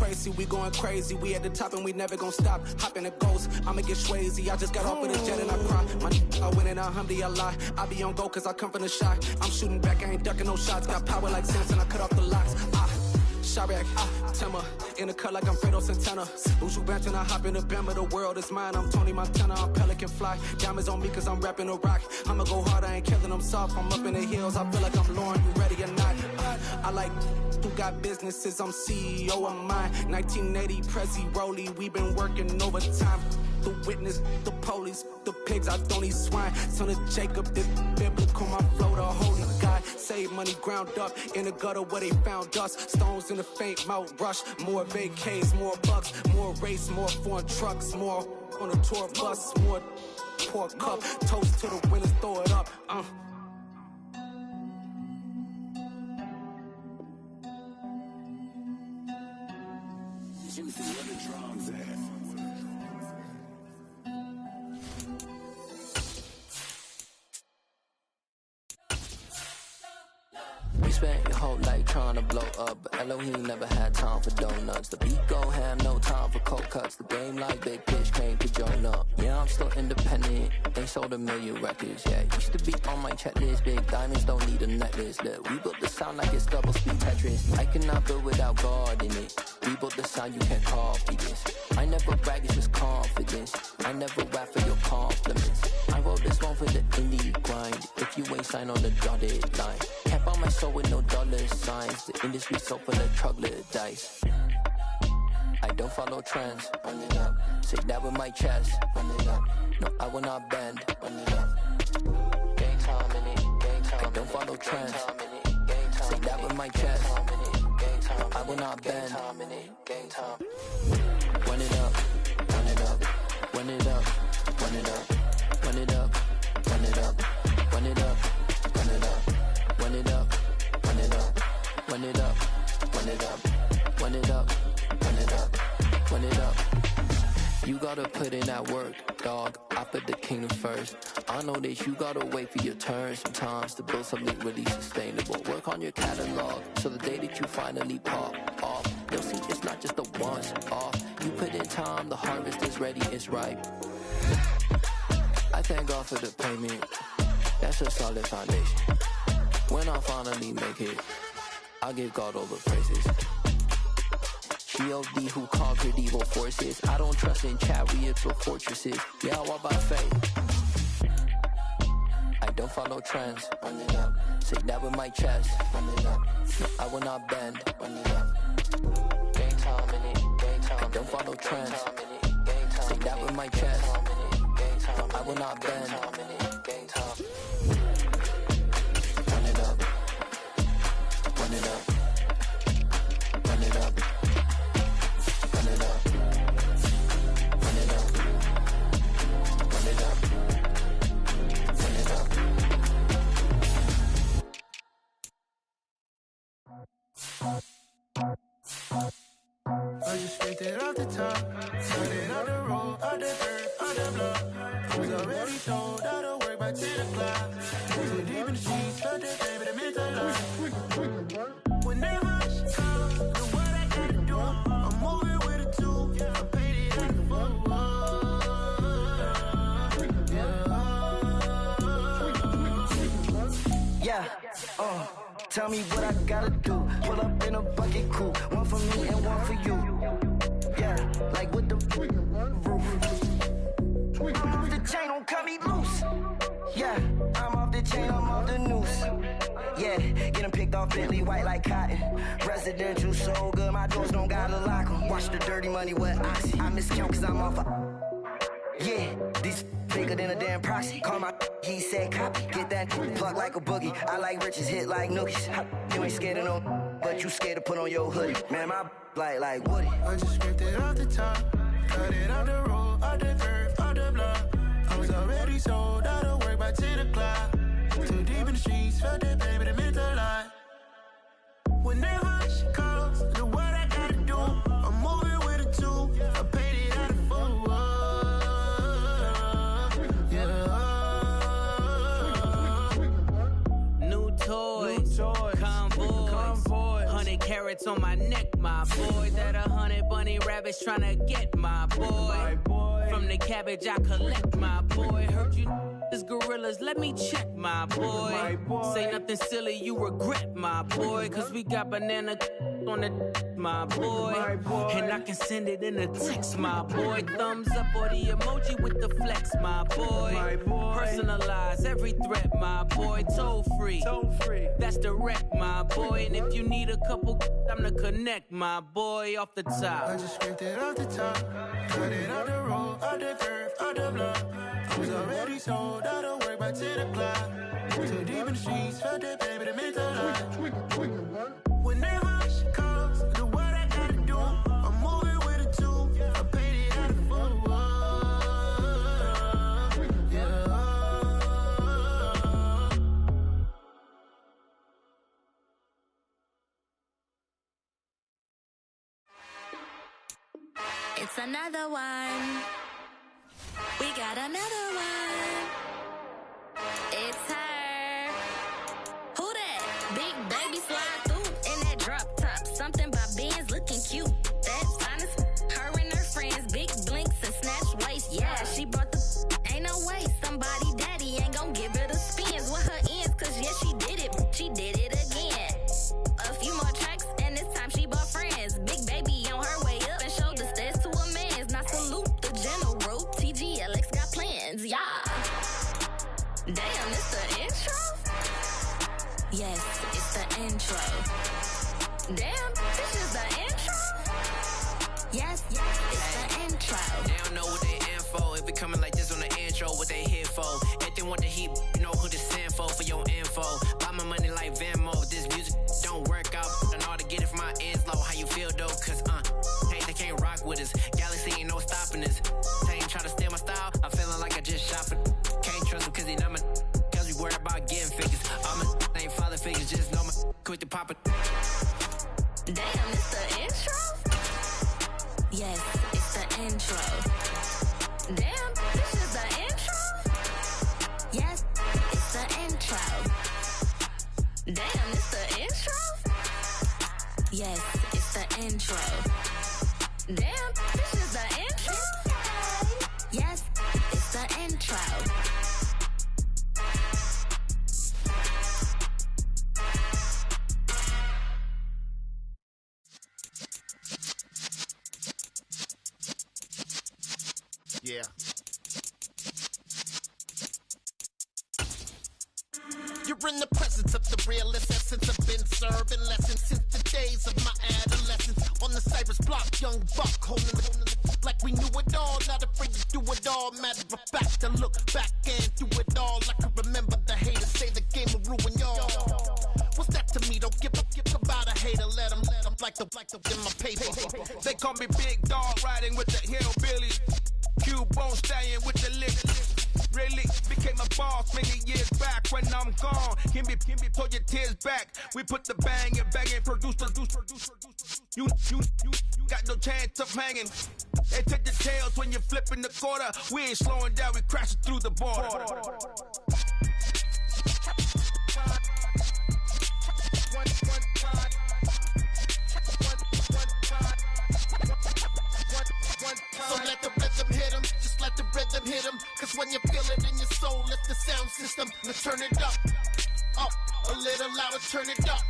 crazy, we going crazy. We at the top and we never gonna stop. Hop in a ghost, I'ma get swayzy. I just got off with a jet and I cry. I win in a Humvee, I lie. I be on go cause I come from the shot. I'm shooting back, I ain't ducking no shots. Got power like Samson, I cut off the locks. Chirac, Timmer, in the cut like I'm Fredo Santana. Buju Banton, I hop in the Bama, the world is mine. I'm Tony Montana, I'm Pelican Fly. Diamonds on me cause I'm rapping a rock. I'ma go hard, I ain't killing them soft. I'm up in the hills, I feel like I'm Lauren, you ready or not? I like who got businesses, I'm CEO of mine. 1980, Prezi Rolly, we been working overtime. The witness, the police, the pigs, I don't eat swine. Son of Jacob, this biblical, my flow, the holy God. Save money ground up in the gutter where they found us. Stones in the faint mouth rush. More vacays, more bucks, more race, more foreign trucks, more on a tour bus, more pour cup. Toast to the winners, throw it up. Juicy, where the drums at? We spent your whole life trying to blow up, but Elohim never had time for donuts. The beat go ham, no time for cold cuts. The game like Big Pitch came to join up. Yeah, I'm still independent, they sold 1 million records. Yeah, used to be on my checklist. Big diamonds don't need a necklace. Look, we built the sound like it's double speed Tetris. I cannot build without God in it. We built the sound, you can't copy this. I never brag, it's just confidence. I never rap for your compliments. I wrote this one for the indie grind. If you ain't signed on the dotted line, can't buy my soul with no dollar signs. The industry so full of troglodytes. I don't follow trends. Run it up. Say that with my chest. Run it up. No, I will not bend. Run it up. Gang time in it. Gang time. I don't follow trends. Say that with my chest. I will not bend. Gang time. Run it up. Run it up. Run it up. Run it up. Run it up. Run it up. Run it up. Run it up. Run it up. Run it up. Run it up. Run it up. Run it up. Run it up. Run it up. You gotta put in that work, dog. I put the kingdom first. I know that you gotta wait for your turn sometimes to build something really sustainable. Work on your catalog so the day that you finally pop off, you'll see it's not just a once off. You put in time, the harvest is ready, it's ripe. I thank God for the payment. That's a solid foundation. When I finally make it, I'll give God all the praises. G.O.D. who conquered evil forces. I don't trust in chariots or fortresses. Yeah, I walk by faith. I don't follow trends. Run it up. Say that with my chest. Run it up. No, I will not bend. Run it up. Gang time in it. Gang time. I don't follow trends. Say that with my chest. No, I will not bend. Gang time. Run it up. Run it up. Run it up. Run it up. Run it up. Run it up. Run it up. I just scraped it off the top, started on the road, on the dirt, on the block. I was already told I don't work by 10 o'clock. Too deep in the streets, felt the pain, but it meant a lot. When they rush, come, know what I gotta do. I'm moving with a two, I'm painted like a fool. Yeah, tell me what I gotta do. Pull up in a bucket crew, one for me and one for you. Yeah, like with the roof. I'm off the chain, don't cut me loose. Yeah, I'm off the chain, I'm off the noose. Yeah, getting picked off Bentley, white like cotton. Residential so good, my doors don't gotta lock 'em. Watch the dirty money with oxy. I miscount cause I'm off a... Yeah, these bigger than a damn proxy. Call my he said copy. Get that plug like a boogie. I like riches, hit like nookies. You ain't scared of no, but you scared to put on your hoodie. Man, my like Woody. I just scraped it off the top, cut it off the road, off the curve, off the block. I was already sold out of work by 10 o'clock. Too deep in the streets, felt that pain, but it meant a lot. When that hush comes, know what I gotta do. I'm moving with a two, I painted out of fool. carrots on my neck, my boy. That 100 bunny rabbits tryna get my boy. From the cabbage I collect, my boy. Heard you is gorillas, let me check, my boy. Say nothing silly, you regret, my boy. Cause we got banana on the my boy. And I can send it in a text, my boy. Thumbs up or the emoji with the flex, my boy. Personalize every threat, my boy. Toll free. That's direct, my boy. And if you need a couple, I'm the connect, my boy, off the top. I just scraped it off the top, cut it off the road, off the curve, off the block. I was already sold, out of work by 10 o'clock. Too deep in the streets, felt that baby, the mental lie. Whenever she calls, do what I gotta do. I'm moving with a two, I paid it out of full. Yeah. It's another one. We got another one. It's her. Who that? Big baby slide through in that drop top. Something by Benz looking cute. That's honest. Her and her friends, big blinks and snatch waist. Yeah, she brought the ain't no way. Somebody daddy ain't gon' give her the spins with her ends. Cause yeah, she did it. She did it again. A few more tracks and this time she bought friends. Big baby on her way up and showed the stairs to a man's. Now salute the general. TGLX got plans, yeah. Damn, it's the intro? Yes, it's the intro. Damn, this is the intro? Yes, it's the intro. They don't know what they in for. If it coming like this on the intro, what they here for? If they want the heat, you know who to send for your info. Buy my money like Venmo. This music don't work out. I know how to get it from my ends low. How you feel though? Cause hey, they can't rock with us. Galaxy ain't no stopping us. They ain't try to steal my style. I'm feeling like I just shot for. Can't trust them cause they not my. Cause we worried about getting figures. All my ain't father figures. Just know my quick to pop it. Damn, it's the intro? Yes, it's the intro. Damn, this is the intro? Yes, it's the intro. Damn, it's the intro? Yes, it's the intro. Damn, this is the intro? Yes, it's the intro. Yeah. You're in the presence of the realest essence. I've been serving lessons since the days of my adolescence. On the Cypress block, young buck holding the like we knew it all. Not afraid to do it all. Matter of fact, to look back and do it all. I can remember the haters say the game will ruin y'all. What's that to me? Don't give about a hater. Let them like the in my paper. They call me Big Dog, riding with the hillbillies. Q-Bone stallion with the lick. Really became a boss many years back. When I'm gone, give me pull your tears back. We put the bang and bang and produce. You got no chance of hanging. They take the tails when you're flipping the quarter. We ain't slowing down, we crashing through the border. So let the rhythm hit him, just let the rhythm hit him. Cause when you feel it in your soul, lift the sound system. Now turn it up, a little louder, turn it up.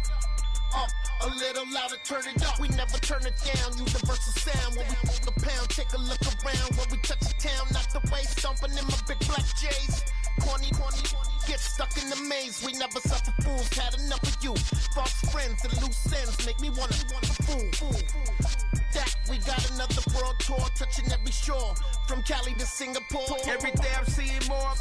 A little louder, turn it up. We never turn it down, universal sound. When we move the pound, take a look around. When we touch the town, not the way, stomping in my big black J's. Corny, get stuck in the maze. We never suffer fools, had enough of you. False friends and loose ends make me wanna fool. That we got another world tour, touching every shore, from Cali to Singapore. Every day I'm seeing more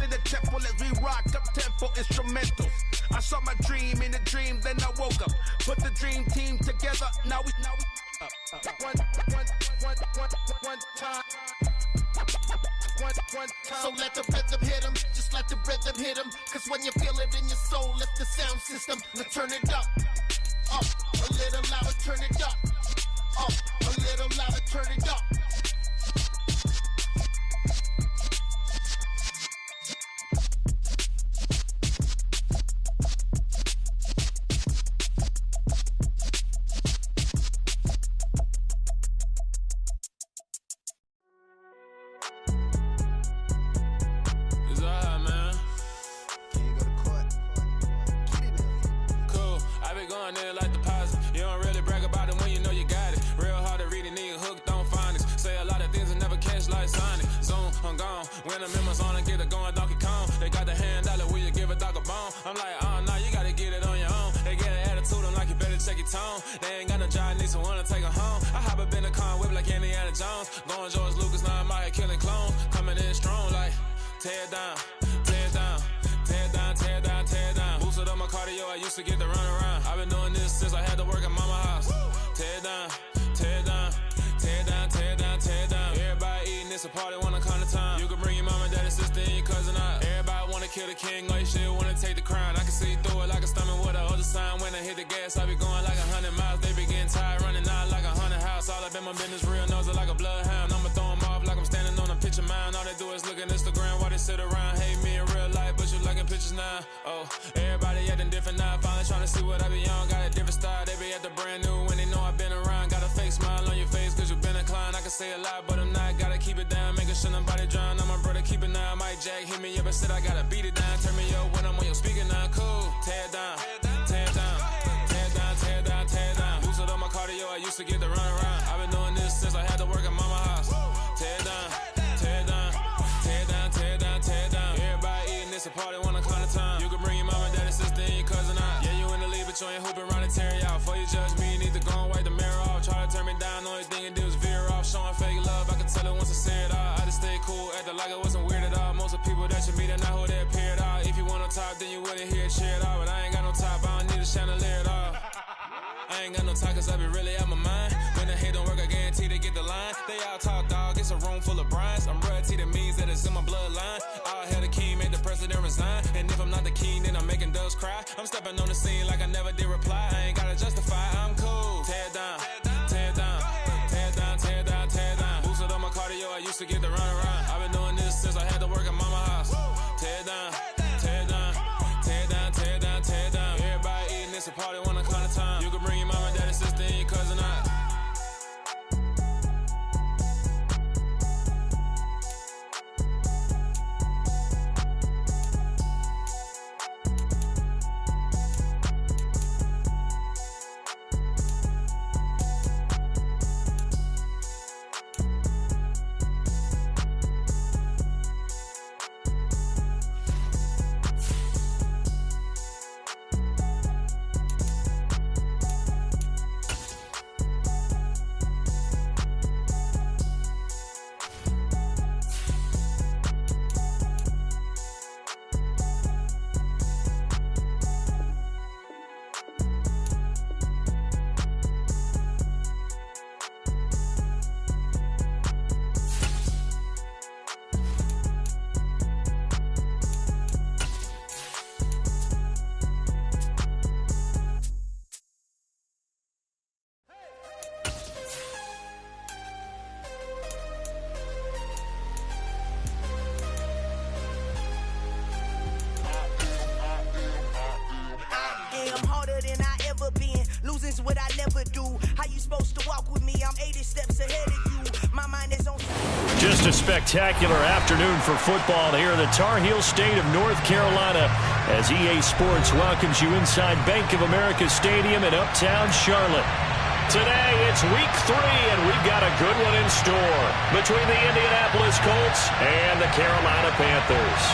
in the temple as we rock up tempo instrumentals. I saw my dream in a dream, then I woke up. Put the dream team together, now we one time. So let the rhythm hit him, just let the rhythm hit him. Cause when you feel it in your soul, lift the sound system. Now turn it up, a little louder, turn it up. A little louder, turn it up. I'm like, nah, you gotta get it on your own. They get an attitude, I'm like, you better check your tone. They ain't got no job, need someone to take her home. I hop up in the car, whip like Indiana Jones. Going George Lucas, now I'm out here killing clones. Coming in strong like, tear it down, tear it down, tear it down, tear it down, tear it down. Boosted up my cardio, I used to get to run around. I've been doing this since I had to work at mama house. Tear it down, tear it down, tear it down, tear it down, tear it down. Everybody eating, it's a party, wanna come to time. You can bring your mama, daddy, sister, and your cousin out. Everybody wanna kill the king, or you shit wanna take the crown. I can see through it like a stomach with a other sign. When I hit the gas, I be going like 100 miles. They be getting tired, running out like 100 house. All up in my business, real nose like a bloodhound. I'ma throw them off like I'm standing on a picture mound. All they do is look at Instagram while they sit around. Hate me in real life, but you liking pictures now. Oh, everybody acting different now. Finally trying to see what I be on. Got a different style, they be at the brand new when they know I've been around. Got a fake smile on your face cause you been inclined. I can say a lot, but I'm not. Gotta keep it down, making sure nobody drown. I'm my brother, keep it now. Mike Jack hit me up and said I gotta beat it down. Turn me up when I'm on your speaker now. Cool, tear it down, tear it down, tear it down, tear it down, tear it down. Boosted up my cardio, I used to get to run around. I've been doing this since I had to work at mama house. Tear it down, tear it down, tear it down, tear it down, tear it down. Everybody eating, it's a party, wanna come to time. You can bring your mama, daddy, sister, and your cousin out. Yeah, you in the lead, but you ain't hooping around and tear it out. Before you judge me, you need to go and wipe the mirror off. Try to turn me down, only thing you do is veer off. Showing fake love, I can tell it once I say it all. I just stay cool, acting like it wasn't weird at all. Most of the people that you meet are not who they appear at all. If you want on top, then you wouldn't hear it cheer at all. But I ain't got no top, I don't need a chandelier at all. I ain't got no time cause I be really out my mind. When the hate don't work, I guarantee they get the line. They all talk dog, it's a room full of brinds. I'm royalty, that means that it's in my bloodline. All hell the king, made the president resign. And if I'm not the king, then I'm making doves cry. I'm stepping on the scene like I never did reply. I ain't gotta justify, I'm cool. Tear it down, tear it down, tear it down, tear it down, tear it down. Boosted up my cardio, I used to get to run around. I've been doing this since I had to work at mama house. Tear it down, tear it down, tear it down, tear it down, tear it down. Everybody eating, it's a party, wanna come to time. You can bring your mama, daddy, sister, and your cousin out. Losing's what I never do. How you supposed to walk with me? I'm 80 steps ahead of you. My mind is on. Just a spectacular afternoon for football here in the Tar Heel state of North Carolina as EA Sports welcomes you inside Bank of America Stadium in Uptown Charlotte. Today, it's week 3, and we've got a good one in store between the Indianapolis Colts and the Carolina Panthers.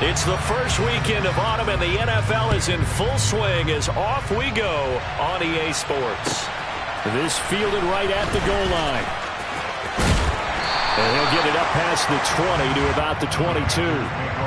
It's the first weekend of autumn, and the NFL is in full swing as off we go on EA Sports. This fielded right at the goal line. And he'll get it up past the 20 to about the 22.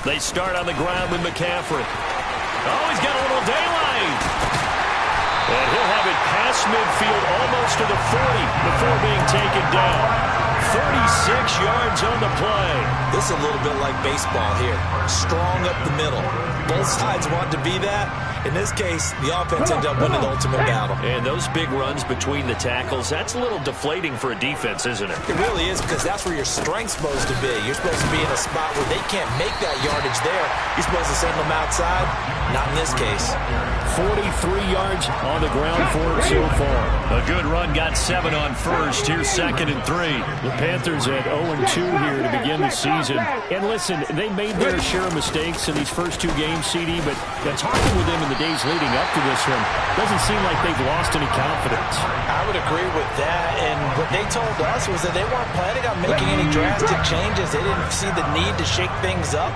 They start on the ground with McCaffrey. Oh, he's got a little daylight. And he'll have it past midfield almost to the 40 before being taken down. 36 yards on the play. This is a little bit like baseball here. Strong up the middle. Both sides want to be that. In this case, the offense ended up winning the ultimate battle. And those big runs between the tackles, that's a little deflating for a defense, isn't it? It really is, because that's where your strength's supposed to be. You're supposed to be in a spot where they can't make that yardage there. You're supposed to send them outside. Not in this case. 43 yards on the ground for him so far. A good run, got 7 on first. Here's 2nd and 3. The Panthers at 0-2 here to begin the season. And listen, they made their share of mistakes in these first 2 games, CD, but talking with them in the days leading up to this one, doesn't seem like they've lost any confidence. I would agree with that, and what they told us was that they weren't planning on making any drastic changes. They didn't see the need to shake things up.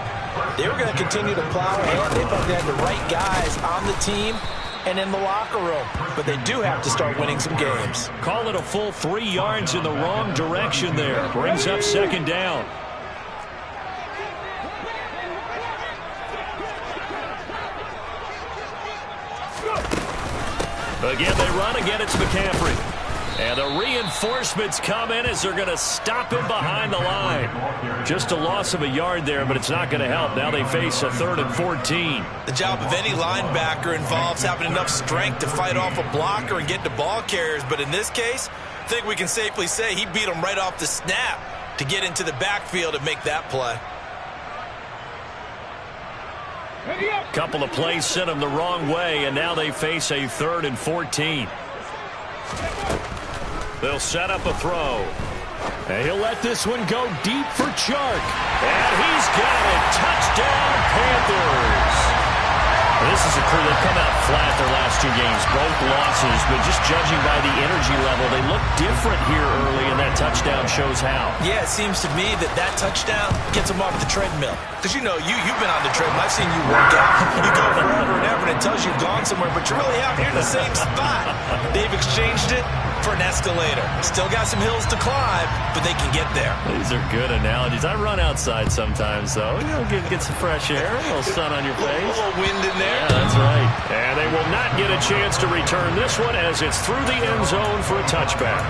They were going to continue to plow ahead. They felt they had the right guys on the team and in the locker room, but they do have to start winning some games. Call it a full 3 yards in the wrong direction there. Brings up 2nd down. Again, they run. Again, it's McCaffrey. And the reinforcements come in as they're going to stop him behind the line. Just a loss of a yard there, but it's not going to help. Now they face a 3rd and 14. The job of any linebacker involves having enough strength to fight off a blocker and get to ball carriers. But in this case, I think we can safely say he beat him right off the snap to get into the backfield and make that play. Couple of plays sent them the wrong way, and now they face a 3rd and 14. They'll set up a throw. And he'll let this one go deep for Chark. And he's got it. Touchdown, Panthers. This is a crew that come out flat their last 2 games, both losses, but just judging by the energy level, they look different here early, and that touchdown shows how. Yeah, it seems to me that touchdown gets them off the treadmill. Because, you know, you've been on the treadmill. I've seen you work out. You go forever and ever, and it tells you you've gone somewhere, but you're really out here in the same spot. They've exchanged it for an escalator. Still got some hills to climb, but they can get there. These are good analogies. I run outside sometimes, though. You know, get some fresh air, a little sun on your face. A little wind in there. Yeah, that's right. And they will not get a chance to return this one as it's through the end zone for a touchback.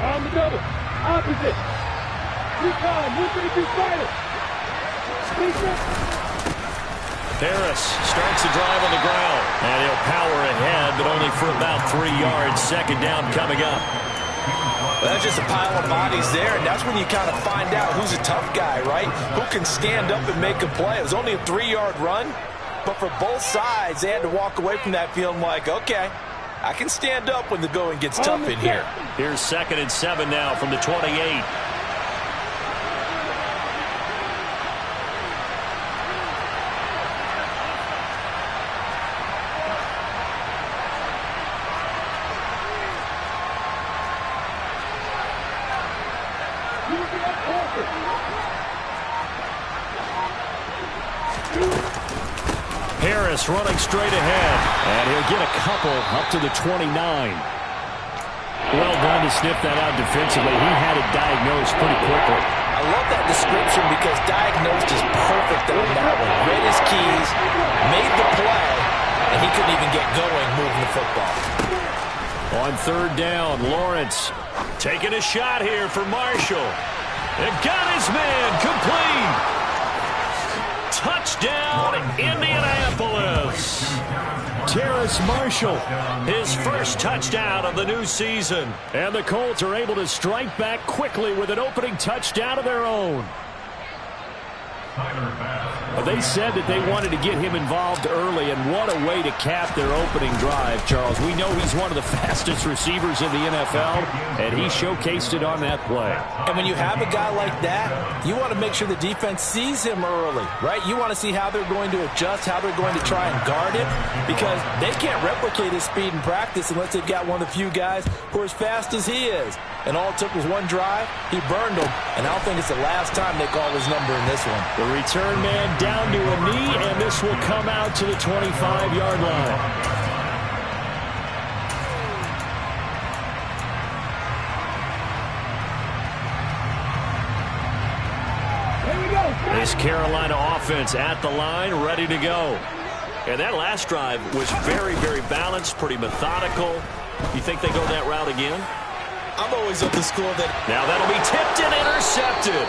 On the double. Opposite. 3-time. 132 fighter. Harris starts the drive on the ground. And he'll power ahead, but only for about 3 yards. 2nd down coming up. Well, that's just a pile of bodies there, and that's when you kind of find out who's a tough guy, right? Who can stand up and make a play. It was only a 3-yard run, but for both sides, they had to walk away from that feeling like, okay, I can stand up when the going gets tough in here. Here's 2nd and 7 now from the 28. Harris running straight ahead, and he'll get a couple up to the 29. Well done to sniff that out defensively. He had it diagnosed pretty quickly. I love that description because diagnosed is perfect on that one. Read his keys, made the play, and he couldn't even get going moving the football. On 3rd down, Lawrence taking a shot here for Marshall. And got his man complete. Touchdown, Indianapolis. Terrace Marshall, his first touchdown of the new season. And the Colts are able to strike back quickly with an opening touchdown of their own. They said that they wanted to get him involved early, and what a way to cap their opening drive, Charles. We know he's one of the fastest receivers in the NFL, and he showcased it on that play. And when you have a guy like that, you want to make sure the defense sees him early, right? You want to see how they're going to adjust, how they're going to try and guard him, because they can't replicate his speed in practice unless they've got one of the few guys who are as fast as he is. And all it took was one drive. He burned them, and I don't think it's the last time they call his number in this one. The return man down to a knee, and this will come out to the 25-yard line. This Carolina offense at the line, ready to go. And that last drive was very, very balanced, pretty methodical. You think they go that route again? I'm always of the school that... Now that'll be tipped and intercepted.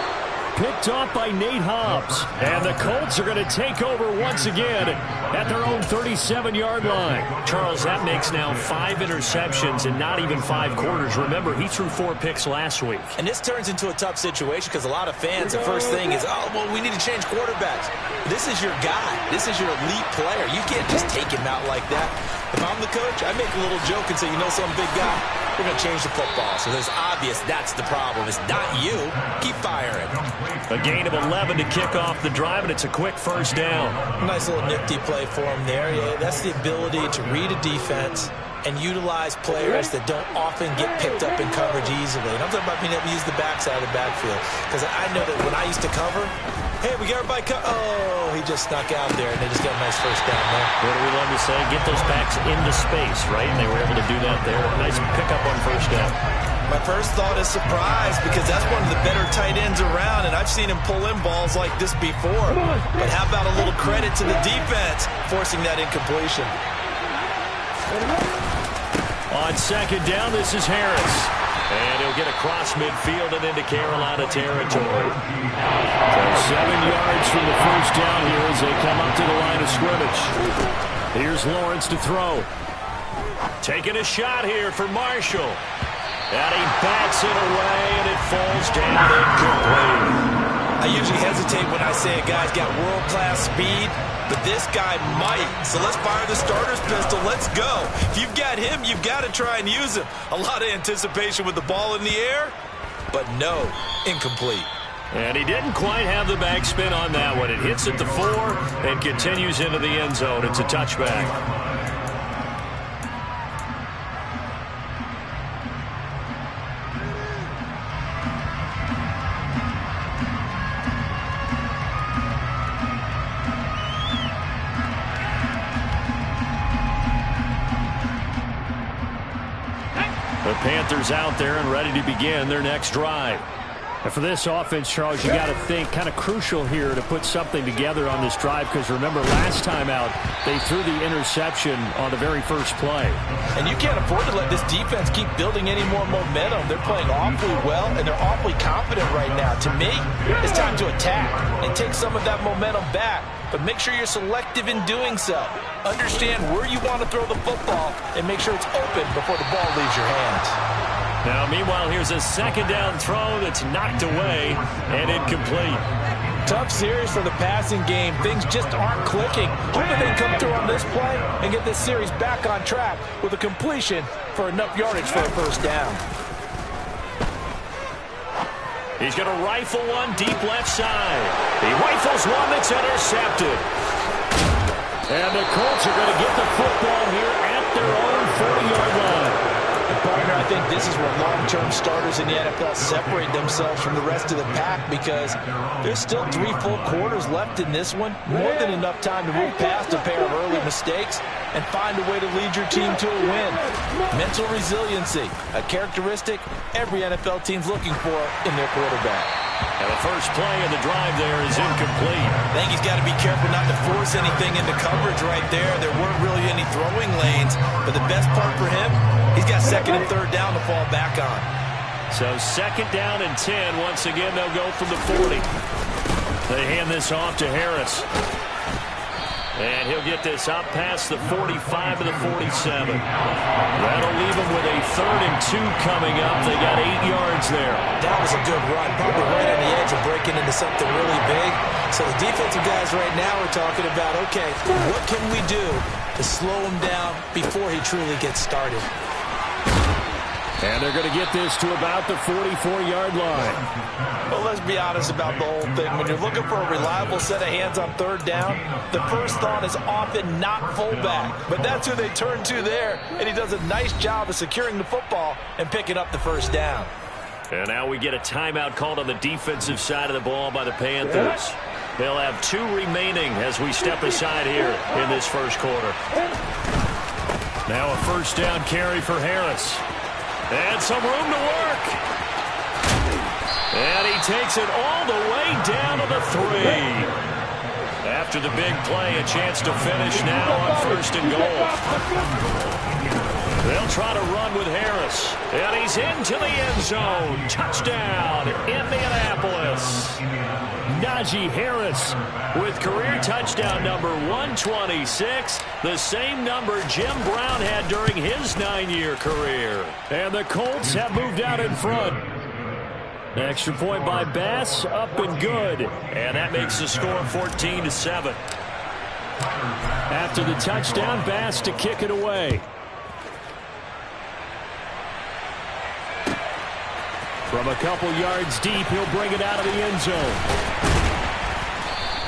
Picked off by Nate Hobbs. And the Colts are going to take over once again at their own 37-yard line. Charles, that makes now 5 interceptions in not even 5 quarters. Remember, he threw 4 picks last week. And this turns into a tough situation because a lot of fans, the first thing is, oh, well, we need to change quarterbacks. This is your guy. This is your elite player. You can't just take him out like that. If I'm the coach, I make a little joke and say, you know, some big guy, we're going to change the football. So it's obvious that's the problem. It's not you. Keep firing. A gain of 11 to kick off the drive, and it's a quick first down. Nice little nifty play for him there. Yeah, that's the ability to read a defense and utilize players that don't often get picked up in coverage easily. And I'm talking about being able to use the backside of the backfield. Because I know that when I used to cover, hey, we got everybody oh, he just snuck out there, and they just got a nice first down there. What do we love to say? Get those backs into space, right? And they were able to do that there. Nice pickup on first down. My first thought is surprise because that's one of the better tight ends around, and I've seen him pull in balls like this before. But how about a little credit to the defense forcing that incompletion? On second down, this is Harris. And he'll get across midfield and into Carolina territory. So 7 yards from the first down here as they come up to the line of scrimmage. Here's Lawrence to throw. Taking a shot here for Marshall. And he bats it away, and it falls down incomplete. I usually hesitate when I say a guy's got world-class speed, but this guy might. So let's fire the starter's pistol. Let's go. If you've got him, you've got to try and use him. A lot of anticipation with the ball in the air, but no, incomplete. And he didn't quite have the backspin on that one. It hits at the 4 and continues into the end zone. It's a touchback. The Panthers out there and ready to begin their next drive. And for this offense, Charles, you got to think kind of crucial here to put something together on this drive because remember last time out they threw the interception on the very first play. And you can't afford to let this defense keep building any more momentum. They're playing awfully well and they're awfully confident right now. To me, it's time to attack and take some of that momentum back. But make sure you're selective in doing so. Understand where you want to throw the football and make sure it's open before the ball leaves your hands. Now, meanwhile, here's a second down throw that's knocked away and incomplete. Tough series for the passing game. Things just aren't clicking. Hoping they come through on this play and get this series back on track with a completion for enough yardage for a first down. He's going to rifle one deep left side. He rifles one that's intercepted. And the Colts are going to get the football here at their own 40-yard line. Partner, I think this is where long-term starters in the NFL separate themselves from the rest of the pack because there's still 3 full quarters left in this one. More than enough time to move past a pair of early mistakes and find a way to lead your team to a win. Mental resiliency, a characteristic every NFL team's looking for in their quarterback. And the first play of the drive there is incomplete. I think he's got to be careful not to force anything into coverage right there. There weren't really any throwing lanes, but the best part for him, he's got second and third down to fall back on. So second down and 10. Once again, they'll go from the 40. They hand this off to Harris. And he'll get this up past the 45 to the 47. That'll leave him with a 3rd and 2 coming up. They got 8 yards there. That was a good run, probably right on the edge of breaking into something really big. So the defensive guys right now are talking about, okay, what can we do to slow him down before he truly gets started? And they're going to get this to about the 44-yard line. Well, let's be honest about the whole thing. When you're looking for a reliable set of hands on third down, the first thought is often not fullback. But that's who they turn to there, and he does a nice job of securing the football and picking up the first down. And now we get a timeout called on the defensive side of the ball by the Panthers. They'll have 2 remaining as we step aside here in this first quarter. Now a first down carry for Harris. And some room to work. And he takes it all the way down to the 3. After the big play, a chance to finish now on 1st and goal. They'll try to run with Harris. And he's into the end zone. Touchdown, Indianapolis. Najee Harris with career touchdown number 126, the same number Jim Brown had during his 9-year career. And the Colts have moved out in front. Extra point by Bass, up and good. And that makes the score 14-7. After the touchdown, Bass to kick it away. From a couple yards deep, he'll bring it out of the end zone.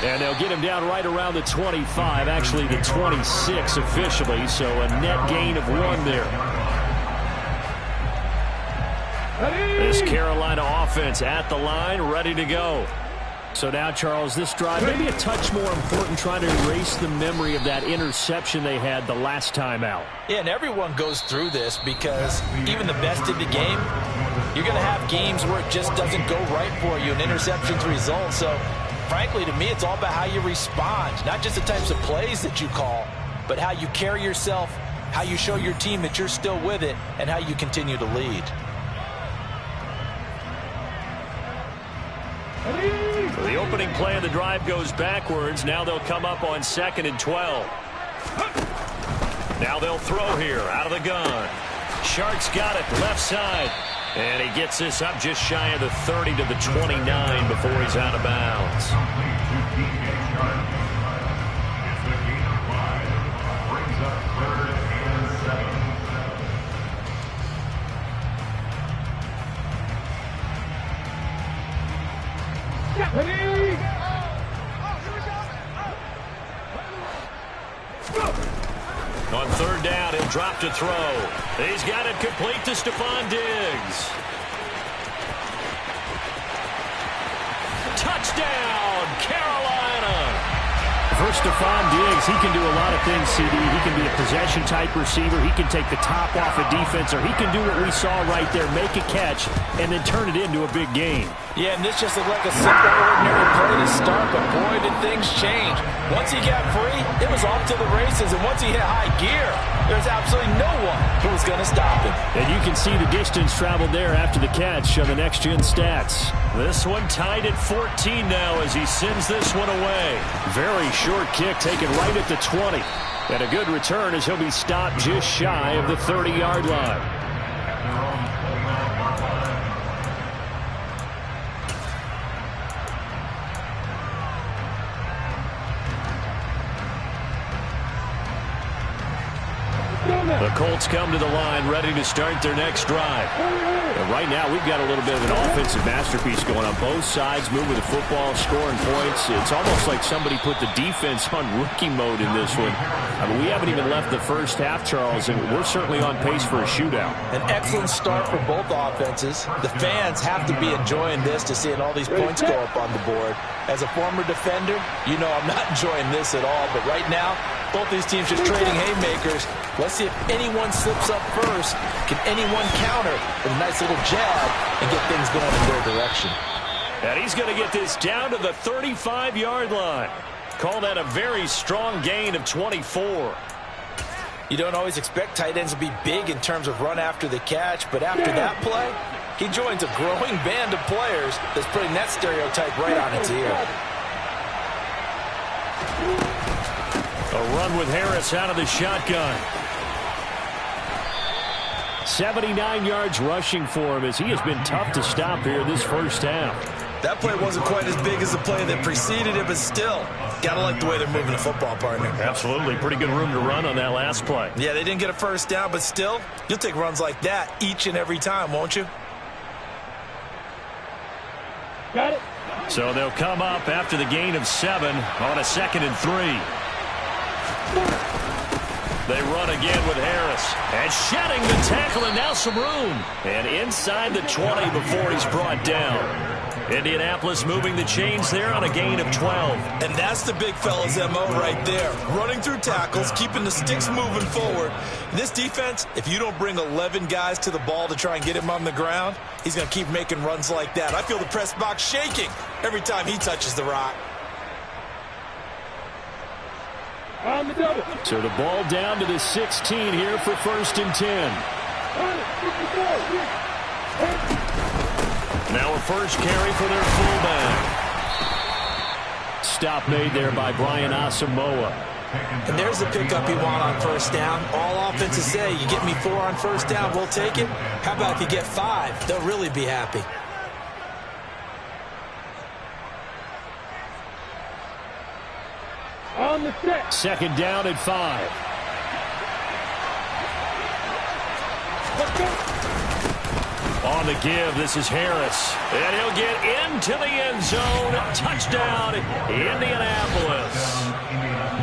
And they'll get him down right around the 25, actually the 26 officially, so a net gain of 1 there. This Carolina offense at the line, ready to go. So now, Charles, this drive maybe a touch more important, trying to erase the memory of that interception they had the last time out. Yeah, and everyone goes through this because even the best in the game, you're going to have games where it just doesn't go right for you, and interceptions result. So, frankly, to me, it's all about how you respond, not just the types of plays that you call, but how you carry yourself, how you show your team that you're still with it, and how you continue to lead. The opening play of the drive goes backwards. Now they'll come up on 2nd and 12. Now they'll throw here out of the gun. Sharks got it left side. And he gets this up just shy of the 30 to the 29 before he's out of bounds. On 3rd down, he'll drop to throw. He's got it complete to Stephon Diggs. Touchdown, Carolina. For Stephon Diggs, he can do a lot of things, CD. He can be a possession-type receiver. He can take the top off a defense, or he can do what we saw right there, make a catch, and then turn it into a big game. Yeah, and this just looked like a simple, ordinary play to start, but boy, did things change. Once he got free, it was off to the races, and once he hit high gear, there's absolutely no one who was going to stop him. And you can see the distance traveled there after the catch on the next-gen stats. This one tied at 14 now as he sends this one away. Very short kick taken right at the 20. And a good return as he'll be stopped just shy of the 30-yard line. The Colts come to the line ready to start their next drive. And right now we've got a little bit of an offensive masterpiece going on. Both sides moving the football, scoring points. It's almost like somebody put the defense on rookie mode in this one. I mean, we haven't even left the first half, Charles, and we're certainly on pace for a shootout. An excellent start for both offenses. The fans have to be enjoying this to seeing all these points go up on the board. As a former defender, you know I'm not enjoying this at all. But right now, both these teams just trading haymakers. Let's see if anyone slips up first. Can anyone counter with a nice little jab and get things going in their direction? And he's going to get this down to the 35-yard line. Call that a very strong gain of 24. You don't always expect tight ends to be big in terms of run after the catch, but after that play, he joins a growing band of players that's putting that stereotype right on its ear. A run with Harris out of the shotgun. 79 yards rushing for him as he has been tough to stop here this first half. That play wasn't quite as big as the play that preceded it, but still, gotta like the way they're moving the football, partner. Absolutely. Pretty good room to run on that last play. Yeah, they didn't get a first down, but still, you'll take runs like that each and every time, won't you? Got it. So they'll come up after the gain of 7 on a 2nd and 3. They run again with Harris. And shedding the tackle, and now some room. And inside the 20 before he's brought down. Indianapolis moving the chains there on a gain of 12. And that's the big fella's MO right there. Running through tackles, keeping the sticks moving forward. This defense, if you don't bring 11 guys to the ball to try and get him on the ground, he's going to keep making runs like that. I feel the press box shaking every time he touches the rock. On the double. So the ball down to the 16 here for 1st and 10. Now a first carry for their fullback. Stop made there by Brian Asamoah. And there's the pickup you want on 1st down. All offenses say, you get me 4 on 1st down, we'll take it. How about if you get 5? They'll really be happy. On the set. 2nd down at 5. Let's go. On the give, this is Harris. And he'll get into the end zone. Touchdown, Indianapolis.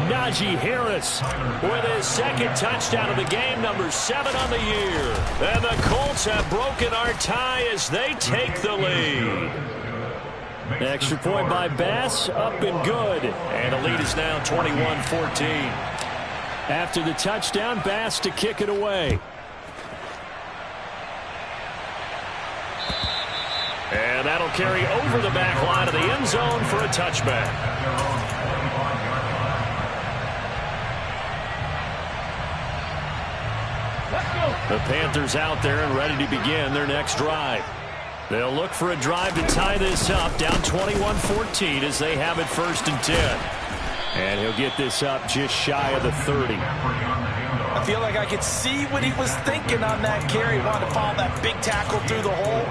Najee Harris with his 2nd touchdown of the game, number 7 on the year. And the Colts have broken our tie as they take the lead. Extra point by Bass, up and good. And the lead is now 21-14. After the touchdown, Bass to kick it away. And that'll carry over the back line of the end zone for a touchback. The Panthers out there and ready to begin their next drive. They'll look for a drive to tie this up, down 21-14 as they have it 1st and 10. And he'll get this up just shy of the 30. I feel like I could see what he was thinking on that carry. Wanted to follow that big tackle through the hole.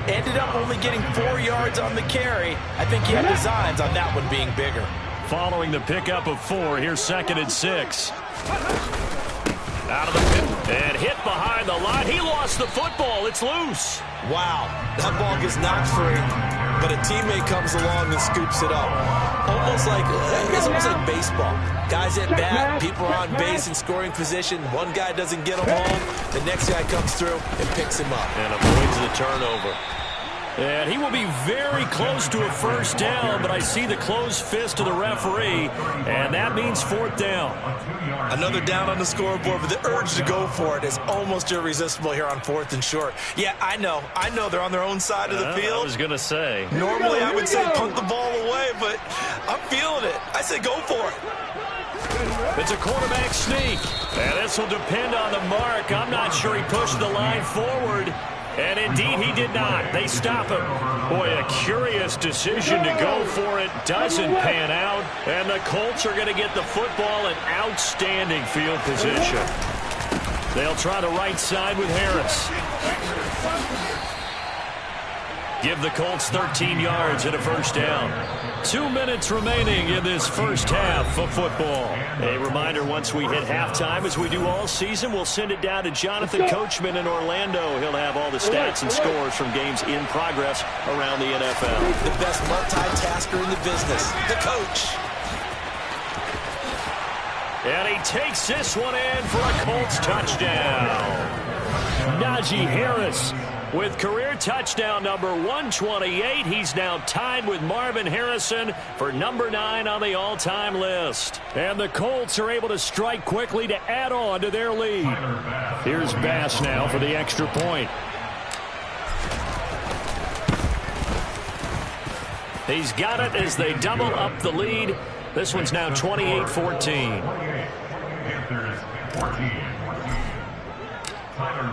Ended up only getting 4 yards on the carry. I think he had designs on that one being bigger. Following the pickup of 4, here's 2nd and 6. Out of the pit and hit behind the line. He lost the football. It's loose. Wow, that ball gets knocked free, but a teammate comes along and scoops it up. It's almost like baseball. Guys at bat, people are on base in scoring position. One guy doesn't get him home. The next guy comes through and picks him up. And avoids the turnover. And he will be very close to a 1st down, but I see the closed fist of the referee, and that means 4th down. Another down on the scoreboard, but the urge to go for it is almost irresistible here on 4th and short. Yeah, I know they're on their own side of the field. I was going to say. Normally I would say punt the ball away, but I'm feeling it. I say go for it. It's a quarterback sneak, and this will depend on the mark. I'm not sure he pushed the line forward. And indeed, he did not. They stop him. Boy, a curious decision to go for it. Doesn't pan out. And the Colts are going to get the football in outstanding field position. They'll try the right side with Harris. Give the Colts 13 yards and a 1st down. 2 minutes remaining in this first half of football. A reminder, once we hit halftime, as we do all season, we'll send it down to Jonathan Coachman in Orlando. He'll have all the stats and scores from games in progress around the NFL. The best multitasker in the business, the coach. And he takes this one in for a Colts touchdown. Najee Harris with career touchdown number 128. He's now tied with Marvin Harrison for number 9 on the all-time list. And the Colts are able to strike quickly to add on to their lead. Here's Bass now for the extra point. He's got it as they double up the lead. This one's now 28-14.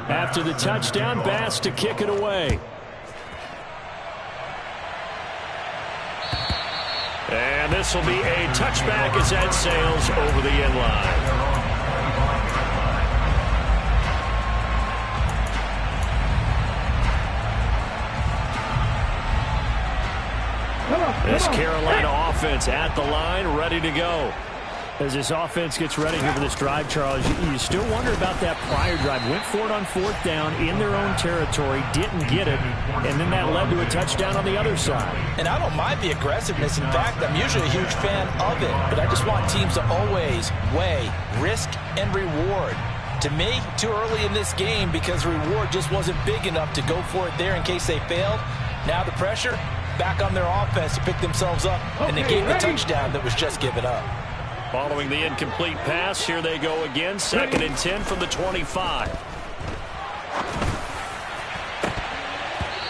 After the touchdown, Bass to kick it away. And this will be a touchback as that sails over the end line. This Carolina offense at the line, ready to go. As this offense gets ready here for this drive, Charles, you still wonder about that prior drive. Went for it on 4th down in their own territory, didn't get it, and then that led to a touchdown on the other side. And I don't mind the aggressiveness. In fact, I'm usually a huge fan of it, but I just want teams to always weigh risk and reward. To me, too early in this game because reward just wasn't big enough to go for it there in case they failed. Now the pressure, back on their offense to pick themselves up and negate the touchdown that was just given up. Following the incomplete pass, here they go again. 2nd and 10 from the 25.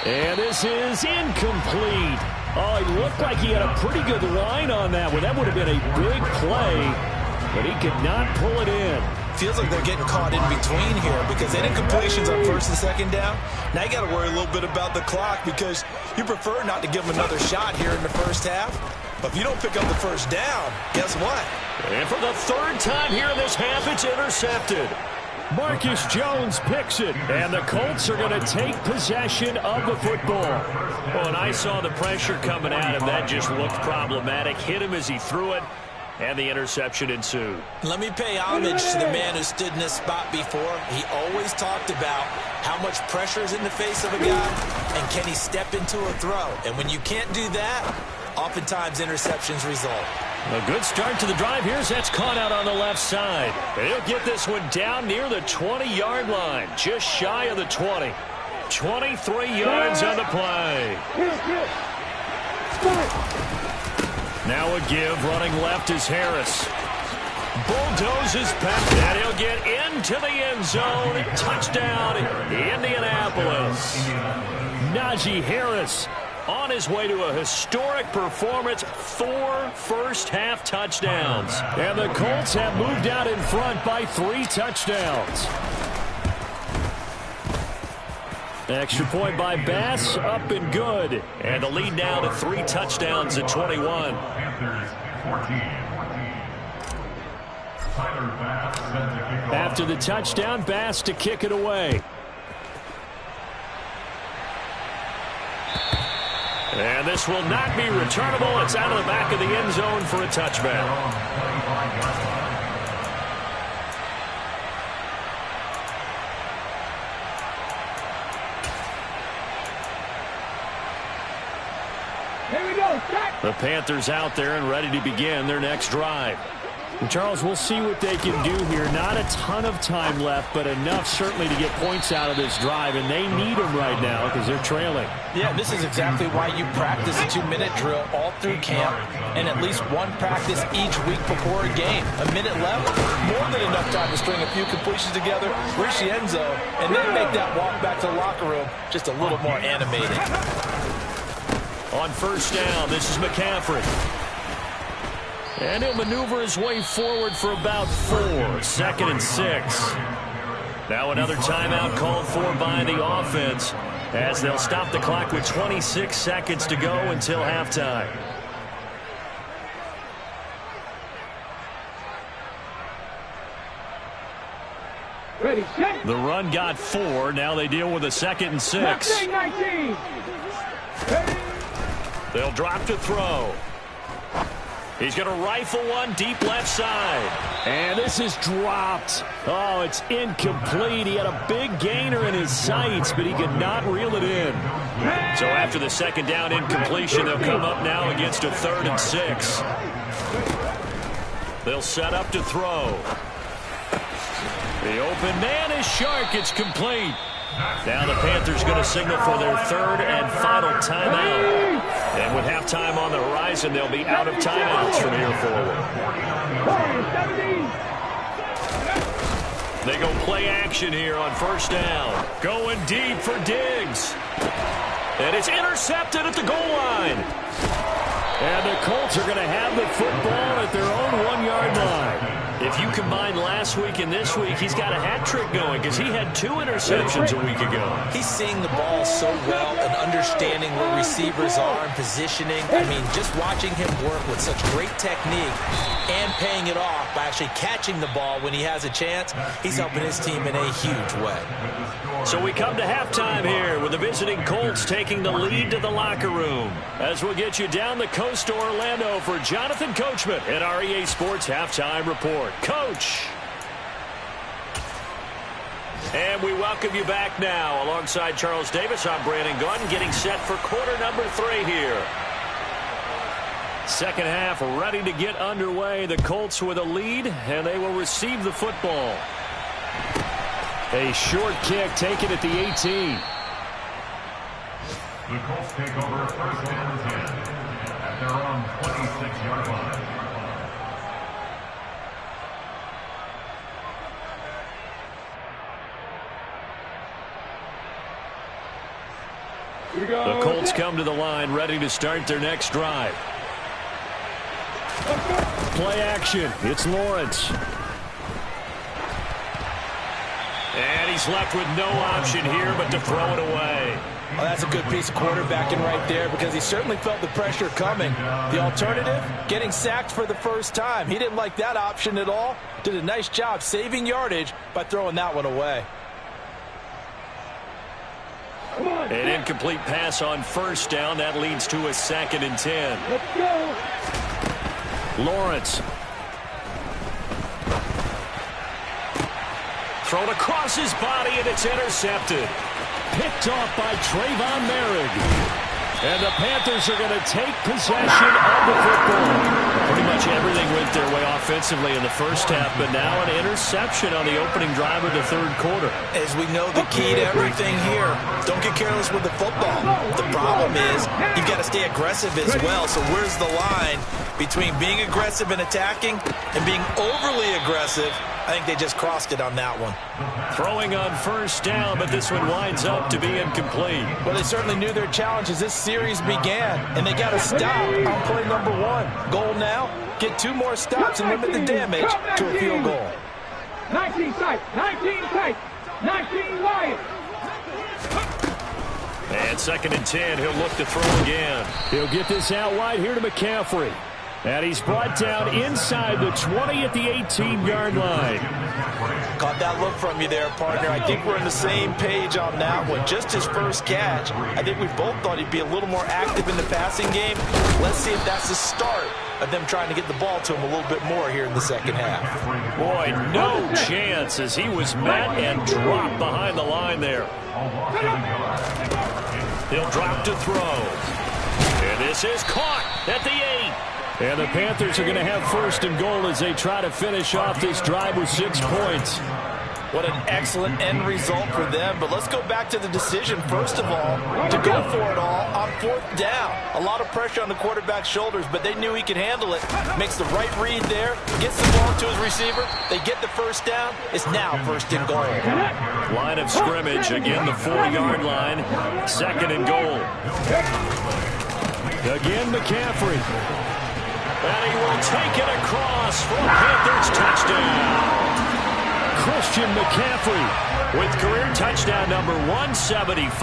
And this is incomplete. Oh, he looked like he had a pretty good line on that one. That would have been a big play, but he could not pull it in. Feels like they're getting caught in between here because they didn't completions on 1st and 2nd down. Now you got to worry a little bit about the clock because you prefer not to give them another shot here in the first half. But if you don't pick up the first down, guess what? And for the 3rd time here in this half, it's intercepted. Marcus Jones picks it, and the Colts are going to take possession of the football. Well, and I saw the pressure coming at him. That just looked problematic. Hit him as he threw it, and the interception ensued. Let me pay homage to the man who stood in this spot before. He always talked about how much pressure is in the face of a guy, and can he step into a throw. And when you can't do that, oftentimes interceptions result. A good start to the drive. Here's that's caught out on the left side. They'll get this one down near the 20-yard line, just shy of the 20. 23 yards on the play. Now a give, running left is Harris. Bulldozes past that. He'll get into the end zone. Touchdown, Indianapolis. Najee Harris on his way to a historic performance, 4 first-half touchdowns. And the Colts have moved out in front by 3 touchdowns. Extra point by Bass, up and good. And the lead now to 3 touchdowns at 21. After the touchdown, Bass to kick it away. And this will not be returnable. It's out of the back of the end zone for a touchback. Here we go. The Panthers out there and ready to begin their next drive. And Charles, we'll see what they can do here. Not a ton of time left, but enough certainly to get points out of this drive, and they need them right now because they're trailing. Yeah, this is exactly why you practice a 2-minute drill all through camp and at least one practice each week before a game. A minute left, more than enough time to string a few completions together, reach the end zone, and then make that walk back to the locker room just a little more animated. On first down, this is McCaffrey. And he'll maneuver his way forward for about 4. 2nd and 6. Now another timeout called for by the offense as they'll stop the clock with 26 seconds to go until halftime. Ready, set. The run got 4. Now they deal with a 2nd and 6. 19. They'll drop to throw. He's going to rifle one deep left side. And this is dropped. Oh, it's incomplete. He had a big gainer in his sights, but he could not reel it in. So after the 2nd down incompletion, they'll come up now against a 3rd and 6. They'll set up to throw. The open man is Shark. It's complete. Now the Panthers going to signal for their 3rd and final timeout. And with halftime on the horizon, they'll be out of timeouts from here forward. They go play action here on first down. Going deep for Diggs. And it's intercepted at the goal line. And the Colts are going to have the football at their own 1-yard line. If you combine last week and this week, he's got a hat trick going because he had 2 interceptions a week ago. He's seeing the ball so well and understanding where receivers are and positioning. I mean, just watching him work with such great technique and paying it off by actually catching the ball when he has a chance, he's helping his team in a huge way. So we come to halftime here with the visiting Colts taking the lead to the locker room. As we'll get you down the coast to Orlando for Jonathan Coachman at our EA Sports Halftime Report. Coach. And we welcome you back now. Alongside Charles Davis, I'm Brandon Gaudin, getting set for quarter number 3 here. Second half ready to get underway. The Colts with a lead, and they will receive the football. A short kick taken at the 18. The Colts take over first and The Colts come to the line, ready to start their next drive. Play action. It's Lawrence. And he's left with no option here but to throw it away. Well, that's a good piece of quarterbacking right there because he certainly felt the pressure coming. The alternative, getting sacked for the first time. He didn't like that option at all. Did a nice job saving yardage by throwing that one away. An incomplete pass on first down. That leads to a 2nd and 10. Let's go. Lawrence. Thrown across his body, and it's intercepted. Picked off by Trayvon Merrick. And the Panthers are going to take possession of the football. Pretty much everything went their way offensively in the first half, but now an interception on the opening drive of the third quarter. As we know, the key to everything here, don't get careless with the football. The problem is you've got to stay aggressive as well. So where's the line between being aggressive and attacking and being overly aggressive? I think they just crossed it on that one. Throwing on first down, but this one winds up to be incomplete. Well, they certainly knew their challenge as this series began, and they got to stop on play number 1. Goal now, get 2 more stops and limit the damage to a field goal. 19 tight, 19 tight, 19 wide. And 2nd and 10, he'll look to throw again. He'll get this out wide here to McCaffrey. And he's brought down inside the 20 at the 18-yard line. Caught that look from you there, partner. I think we're on the same page on that one. Just his first catch. I think we both thought he'd be a little more active in the passing game. Let's see if that's the start of them trying to get the ball to him a little bit more here in the second half. Boy, no chance as he was met and dropped behind the line there. He'll drop to throw. And this is caught at the 8. And the Panthers are going to have 1st and goal as they try to finish off this drive with 6 points. What an excellent end result for them. But let's go back to the decision, first of all, to go for it all on 4th down. A lot of pressure on the quarterback's shoulders, but they knew he could handle it. Makes the right read there, gets the ball to his receiver. They get the first down. It's now 1st and goal. Line of scrimmage, again the 4-yard line. 2nd and goal. Again, McCaffrey. And he will take it across for a Panthers touchdown. Christian McCaffrey with career touchdown number 175,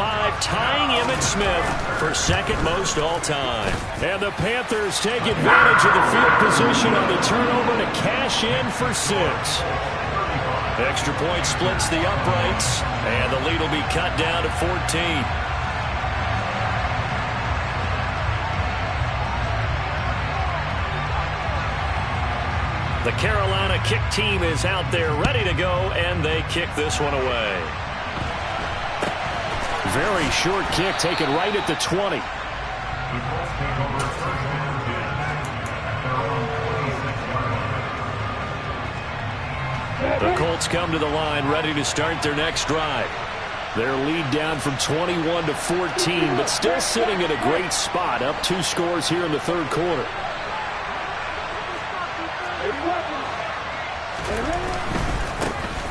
tying Emmitt Smith for 2nd most all-time. And the Panthers take advantage of the field position on the turnover to cash in for 6. Extra point splits the uprights, and the lead will be cut down to 14. The Carolina kick team is out there ready to go, and they kick this one away. Very short kick taken right at the 20. The Colts come to the line ready to start their next drive. Their lead down from 21 to 14, but still sitting at a great spot, up 2 scores here in the third quarter.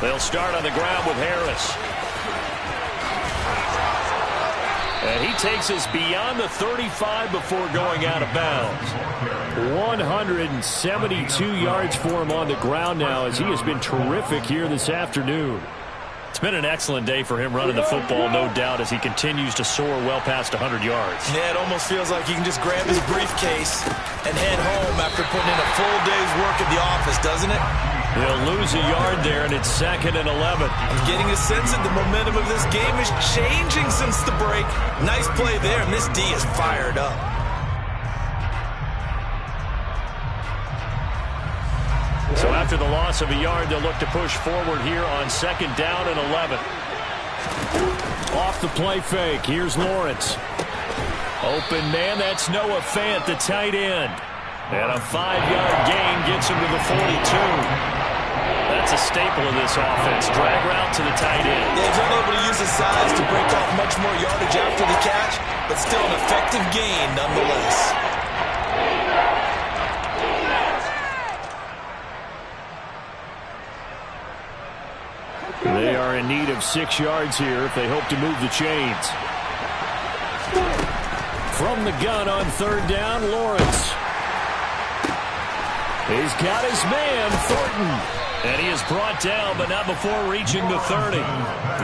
They'll start on the ground with Harris. And he takes us beyond the 35 before going out of bounds. 172 yards for him on the ground now as he has been terrific here this afternoon. It's been an excellent day for him running the football, no doubt, as he continues to soar well past 100 yards. Yeah, it almost feels like he can just grab his briefcase and head home after putting in a full day's work at the office, doesn't it? They'll lose a yard there, and it's 2nd and 11. I'm getting a sense that the momentum of this game is changing since the break. Nice play there, and this D is fired up. So after the loss of a yard, they'll look to push forward here on 2nd down and 11. Off the play fake, here's Lawrence. Open man, that's Noah Fant, the tight end. And a 5-yard gain gets him to the 42. That's a staple of this offense. Drag route to the tight end. Yeah, he's unable to use his size to break off much more yardage after the catch, but still an effective gain nonetheless. They are in need of 6 yards here if they hope to move the chains. From the gun on third down, Lawrence. He's got his man, Thornton. And he is brought down, but not before reaching the 30.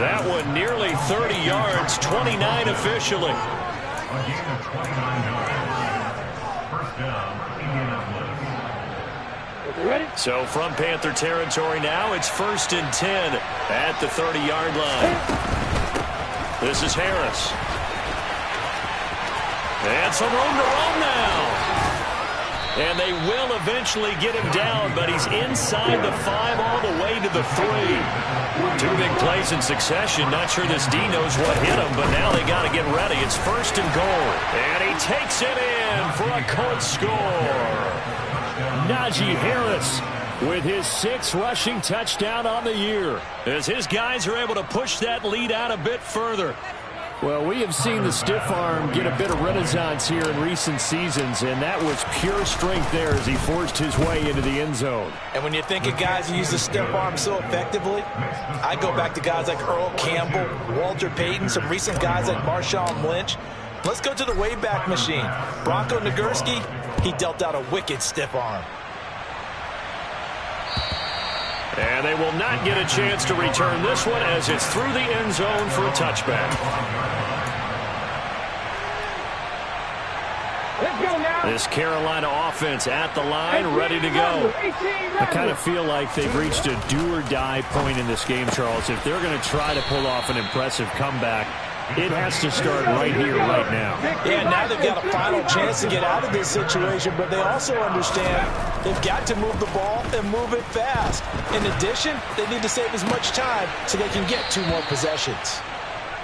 That one nearly 30 yards, 29 officially. A gain of 29 yards. First down, Indianapolis. So from Panther territory now, it's 1st and 10 at the 30-yard line. This is Harris. And some room to run now. And they will eventually get him down, but he's inside the 5 all the way to the 3. 2 big plays in succession. Not sure this D knows what hit him, but now they got to get ready. It's 1st and goal. And he takes it in for a Colts score. Najee Harris with his 6th rushing touchdown on the year. As his guys are able to push that lead out a bit further. Well, we have seen the stiff arm get a bit of renaissance here in recent seasons, and that was pure strength there as he forced his way into the end zone. And when you think of guys who use the stiff arm so effectively, I go back to guys like Earl Campbell, Walter Payton, some recent guys like Marshawn Lynch. Let's go to the Wayback Machine. Bronco Nagurski, he dealt out a wicked stiff arm. And they will not get a chance to return this one as it's through the end zone for a touchback. This Carolina offense at the line, ready to go. I kind of feel like they've reached a do-or-die point in this game, Charles. If they're going to try to pull off an impressive comeback, it has to start right here, right now. Yeah, now they've got a final chance to get out of this situation, but they also understand they've got to move the ball and move it fast. In addition, they need to save as much time so they can get 2 more possessions.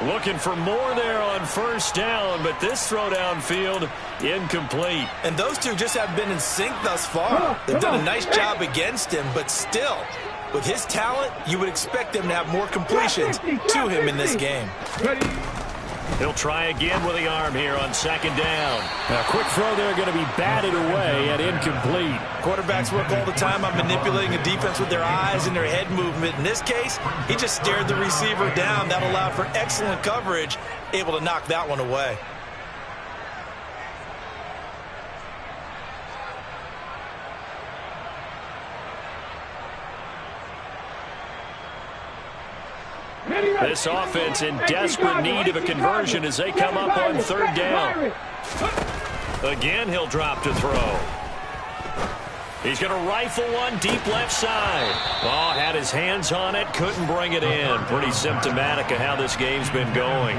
Looking for more there on 1st down, but this throw downfield incomplete. And those two just have been in sync thus far. They've done a nice job against him, but still, with his talent, you would expect them to have more completions to him in this game. He'll try again with the arm here on 2nd down. A quick throw there going to be batted away and incomplete. Quarterbacks work all the time on manipulating a defense with their eyes and their head movement. In this case, he just stared the receiver down. That allowed for excellent coverage, able to knock that one away. This offense in desperate need of a conversion as they come up on 3rd down. Again, he'll drop to throw. He's going to rifle one deep left side. Oh, had his hands on it, couldn't bring it in. Pretty symptomatic of how this game's been going.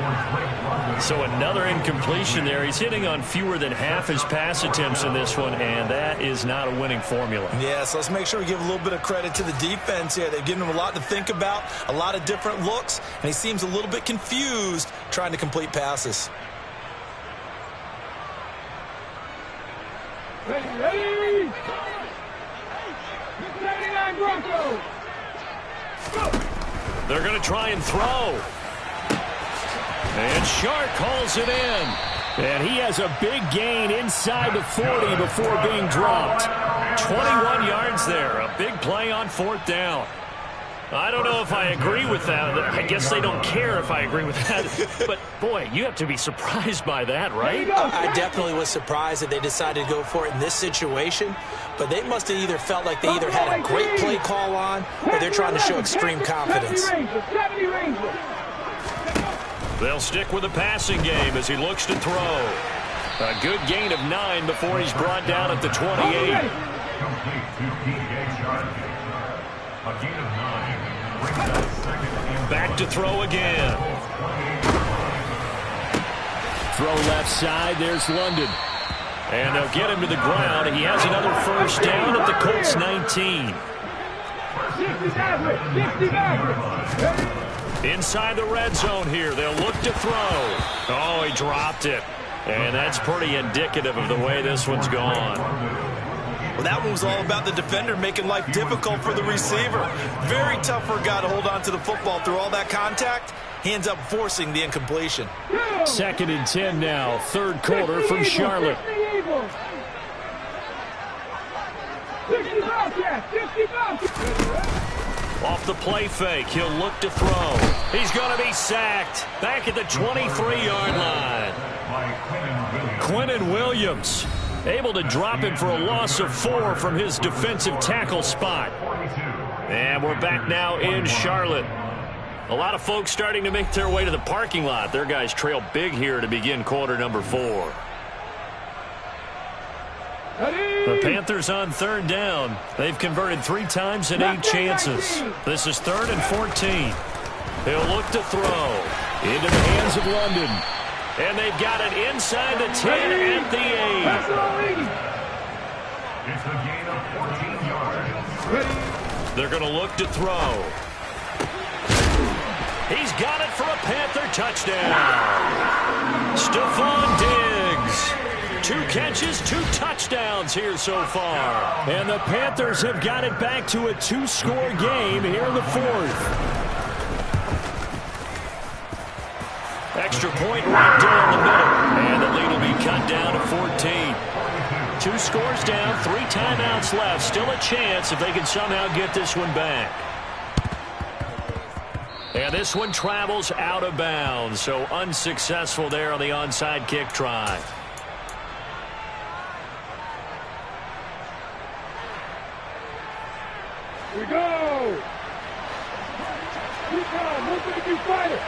So another incompletion there. He's hitting on fewer than half his pass attempts in this one, and that is not a winning formula. Yeah, so let's make sure we give a little bit of credit to the defense here. They've given him a lot to think about, a lot of different looks, and he seems a little bit confused trying to complete passes. Ready! 79 Broncos! They're going to try and throw. And Shark calls it in. And he has a big gain inside the 40 before being dropped. 21 yards there. A big play on 4th down. I don't know if I agree with that. I guess they don't care if I agree with that. But, boy, you have to be surprised by that, right? I definitely was surprised that they decided to go for it in this situation. But they must have either felt like they either had a great play call on or they're trying to show extreme confidence. They'll stick with the passing game as he looks to throw. A good gain of 9 before he's brought down at the 28. A gain of 9 brings up 2nd and back to throw again. Throw left side. There's London. And they'll get him to the ground. He has another 1st down at the Colts 19. Inside the red zone here. They'll look to throw. Oh, he dropped it. And that's pretty indicative of the way this one's gone. Well, that one was all about the defender making life difficult for the receiver. Very tough for a guy to hold on to the football through all that contact. He ends up forcing the incompletion. 2nd and 10 now. 3rd quarter from Charlotte. Off the play fake, he'll look to throw. He's going to be sacked. Back at the 23-yard line. Quinnen Williams able to drop him for a loss of 4 from his defensive tackle spot. And we're back now in Charlotte. A lot of folks starting to make their way to the parking lot. Their guys trail big here to begin quarter number 4. The Panthers on third down. They've converted 3 times in 8 chances. This is 3rd and 14. He'll look to throw into the hands of London. And they've got it inside the 10 at the 8. It's a gain of 14 yards. They're going to look to throw. He's got it for a Panther touchdown. Stephon Diggs. 2 catches, 2 touchdowns here so far. And the Panthers have got it back to a 2-score game here in the 4th. Extra point right down the middle. And the lead will be cut down to 14. 2 scores down, 3 timeouts left. Still a chance if they can somehow get this one back. And this one travels out of bounds. So unsuccessful there on the onside kick try. Here we go! Keep on, look at you fighter!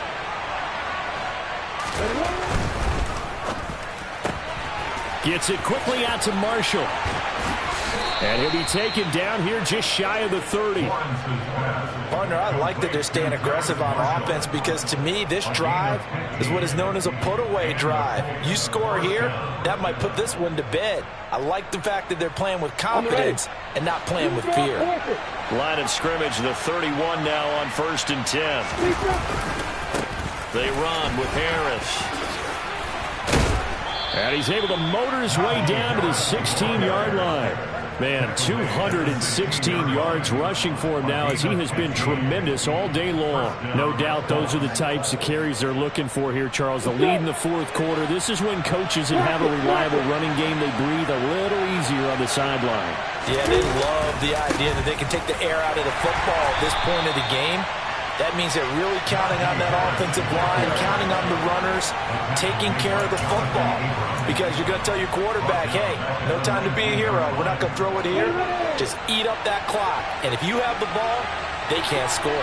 Gets it quickly out to Marshall. And he'll be taken down here just shy of the 30. Partner, I like that they're staying aggressive on offense because to me this drive is what is known as a put-away drive. You score here, that might put this one to bed. I like the fact that they're playing with confidence and not playing with fear. Line of scrimmage, the 31 now on 1st and 10. They run with Harris. And he's able to motor his way down to the 16-yard line. Man, 216 yards rushing for him now as he has been tremendous all day long. No doubt those are the types of carries they're looking for here, Charles. The lead in the 4th quarter. This is when coaches that have a reliable running game, they breathe a little easier on the sideline. Yeah, they love the idea that they can take the air out of the football at this point of the game. That means they're really counting on that offensive line, counting on the runners, taking care of the football. Because you're going to tell your quarterback, hey, no time to be a hero. We're not going to throw it here. Just eat up that clock. And if you have the ball, they can't score.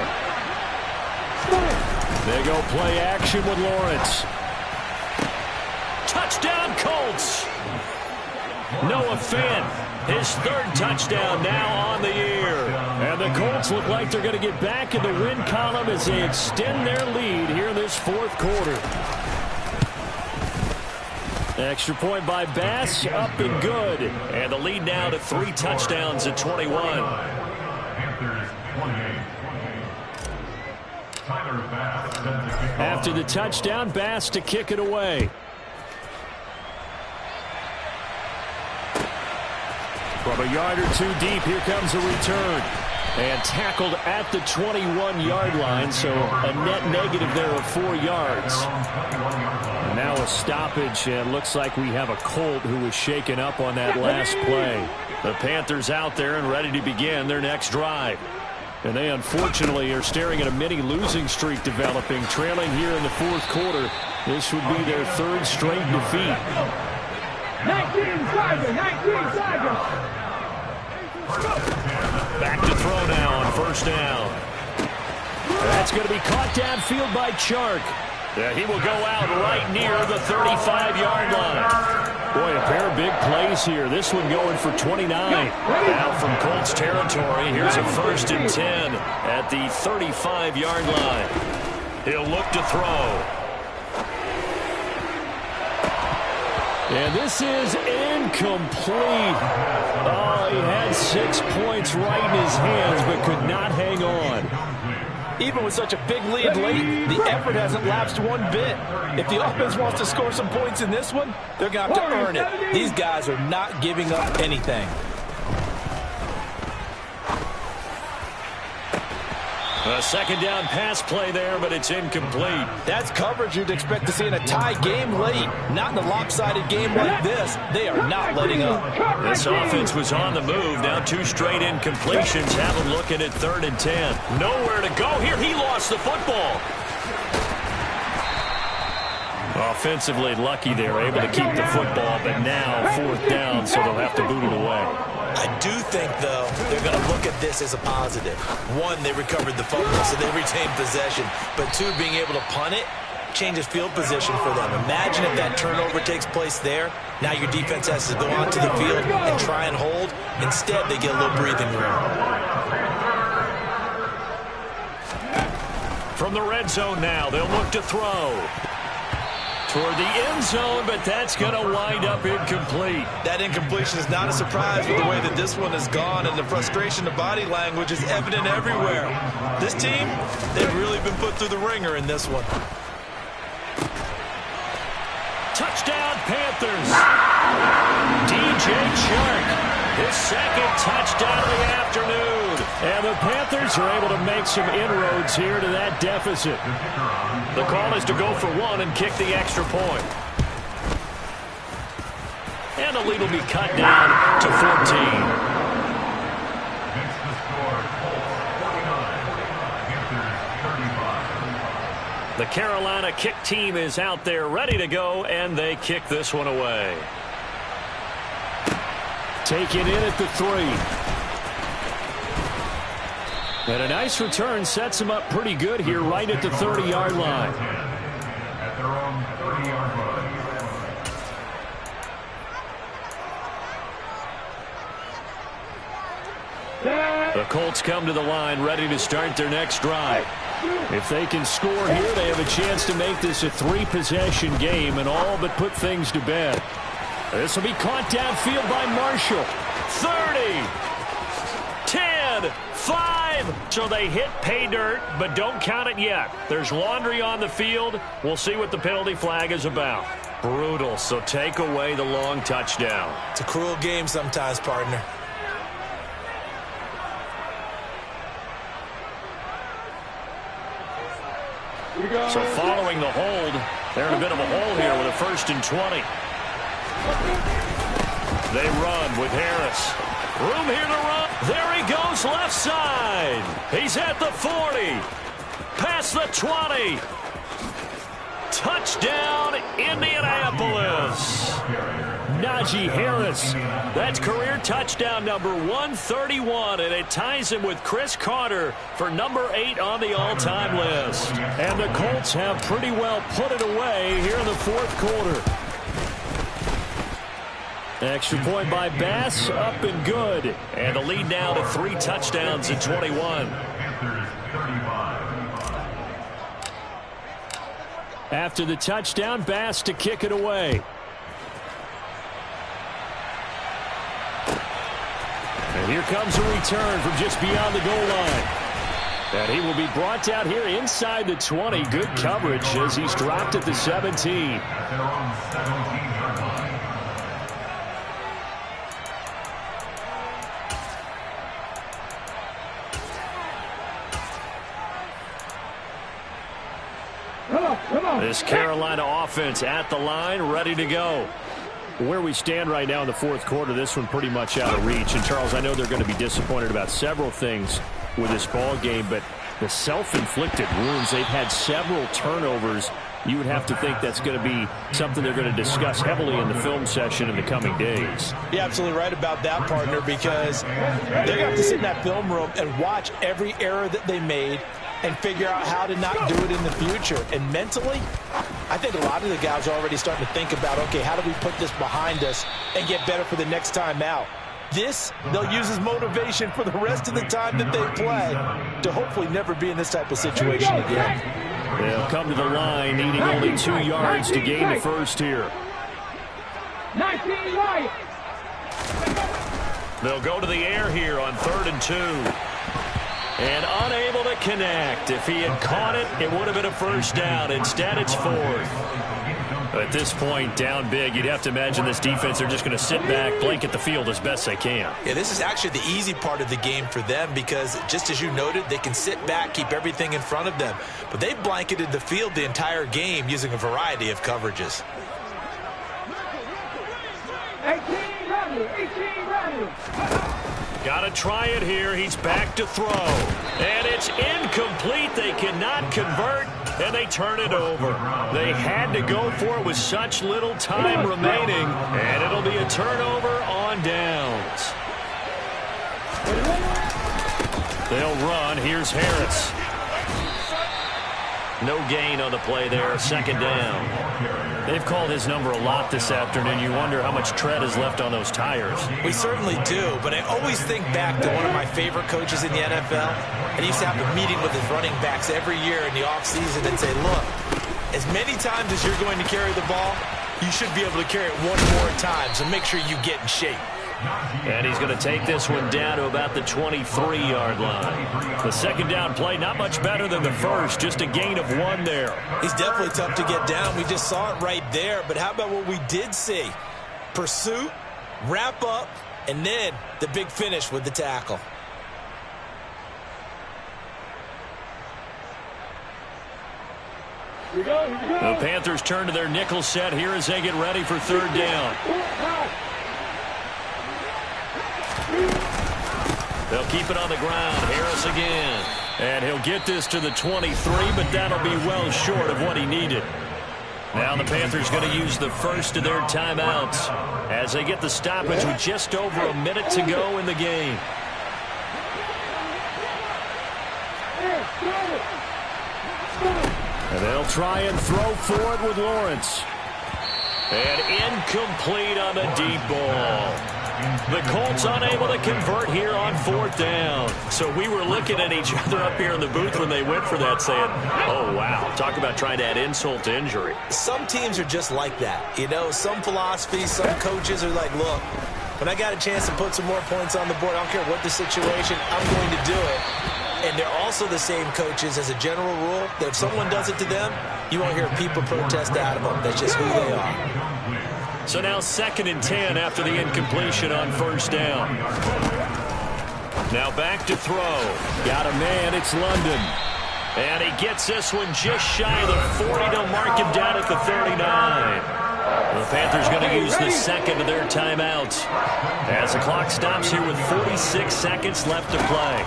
They go play action with Lawrence. Touchdown, Colts. Noah Fant, his 3rd touchdown now on the year. And the Colts look like they're going to get back in the win column as they extend their lead here in this 4th quarter. Extra point by Bass, up and good. And the lead now to 3 touchdowns at 21. After the touchdown, Bass to kick it away. From a yard or 2 deep, here comes a return. And tackled at the 21-yard line, so a net negative there of 4 yards. And now a stoppage, and looks like we have a Colt who was shaken up on that last play. The Panthers out there and ready to begin their next drive. And they unfortunately are staring at a mini losing streak developing, trailing here in the 4th quarter. This would be their 3rd straight defeat. 19 Tiger, 19 Tiger. Back to throw now on 1st down. That's going to be caught downfield by Chark. He will go out right near the 35-yard line. Boy, a pair of big plays here. This one going for 29. Out from Colts territory. Here's a 1st and 10 at the 35-yard line. He'll look to throw. And this is incomplete. Oh, he had 6 points right in his hands, but could not hang on. Even with such a big lead late, the effort hasn't lapsed one bit. If the offense wants to score some points in this one, they're going to have to earn it. These guys are not giving up anything. A 2nd down pass play there, but it's incomplete. That's coverage you'd expect to see in a tie game late. Not in a lopsided game like this. They are not letting up. This offense was on the move. Now 2 straight incompletions. Have them looking at 3rd and 10. Nowhere to go here. He lost the football. Offensively lucky they're able to keep the football, but now 4th down, so they'll have to boot it away. I do think, though, they're going to look at this as a positive. 1, they recovered the fumble, so they retained possession. But 2, being able to punt it changes field position for them. Imagine if that turnover takes place there. Now your defense has to go onto the field and try and hold. Instead, they get a little breathing room. From the red zone now, they'll look to throw. Toward the end zone, but that's going to wind up incomplete. That incompletion is not a surprise with the way that this one has gone, and the frustration, the body language is evident everywhere. This team, they've really been put through the ringer in this one. Touchdown, Panthers. DJ Chark, his 2nd touchdown of the afternoon. And the Panthers are able to make some inroads here to that deficit. The call is to go for 1 and kick the extra point. And the lead will be cut down to 14. The Carolina kick team is out there ready to go, and they kick this one away. Taken in at the 3. And a nice return sets them up pretty good here right at the 30-yard line. At their own 30-yard line. The Colts come to the line ready to start their next drive. If they can score here, they have a chance to make this a 3-possession game and all but put things to bed. This will be caught downfield by Marshall. 30, 10, 5. So they hit pay dirt, but don't count it yet. There's laundry on the field. We'll see what the penalty flag is about. Brutal, so take away the long touchdown. It's a cruel game sometimes, partner. So following the hold, they're in a bit of a hole here with a 1st and 20. They run with Harris. Room here to run. There he goes left side. He's at the 40. Past the 20. Touchdown, Indianapolis. Najee Harris. That's career touchdown number 131, and it ties him with Chris Carter for number 8 on the all-time list. And the Colts have pretty well put it away here in the 4th quarter. Extra point by Bass, up and good. And the lead now to 3 touchdowns in 21. After the touchdown, Bass to kick it away. And here comes a return from just beyond the goal line. And he will be brought down here inside the 20. Good coverage as he's dropped at the 17. This Carolina offense at the line, ready to go. Where we stand right now in the 4th quarter, this one pretty much out of reach. And, Charles, I know they're going to be disappointed about several things with this ball game, but the self-inflicted wounds, they've had several turnovers. You would have to think that's going to be something they're going to discuss heavily in the film session in the coming days. You're absolutely right about that, partner, because they're going to have to sit in that film room and watch every error that they made and figure out how to not do it in the future. And mentally, I think a lot of the guys are already starting to think about, okay, how do we put this behind us and get better for the next time out? This, they'll use as motivation for the rest of the time that they play to hopefully never be in this type of situation again. They'll come to the line, needing only 2 yards to gain the first here. 19 right. They'll go to the air here on 3rd and 2. And unable to connect. If he had caught it, it would have been a first down. Instead, it's 4th. At this point, down big, you'd have to imagine this defense are just going to sit back, blanket the field as best they can. Yeah, this is actually the easy part of the game for them because, just as you noted, they can sit back, keep everything in front of them. But they've blanketed the field the entire game using a variety of coverages. 18 ready. Got to try it here. He's back to throw. And it's incomplete. They cannot convert. and they turn it over. They had to go for it with such little time remaining, and it'll be a turnover on downs. They'll run. Here's Harris. No gain on the play there. Second down. They've called his number a lot this afternoon. You wonder how much tread is left on those tires. We certainly do, but I always think back to one of my favorite coaches in the NFL. And he used to have a meeting with his running backs every year in the offseason and say, look, as many times as you're going to carry the ball, you should be able to carry it one more time, so make sure you get in shape. And he's going to take this one down to about the 23-yard line. The second down play, not much better than the first, just a gain of 1 there. He's definitely tough to get down. We just saw it right there. But how about what we did see? Pursuit, wrap up, and then the big finish with the tackle. The Panthers turn to their nickel set here as they get ready for third down. They'll keep it on the ground. Harris again. And he'll get this to the 23, but that'll be well short of what he needed. Now the Panthers going to use the first of their timeouts as they get the stoppage with just over a minute to go in the game. And they'll try and throw for it with Lawrence. And incomplete on the deep ball. The Colts unable to convert here on fourth down. So we were looking at each other up here in the booth when they went for that saying, oh, wow, talk about trying to add insult to injury. Some teams are just like that. You know, some philosophies, some coaches are like, look, when I got a chance to put some more points on the board, I don't care what the situation, I'm going to do it. And they're also the same coaches as a general rule that if someone does it to them, you won't hear people protest out of them. That's just who they are. So now 2nd and 10 after the incompletion on first down. Now back to throw. Got a man. It's London. And he gets this one just shy of the 40 to mark him down at the 39. The Panthers going to use the second of their timeouts as the clock stops here with 46 seconds left to play.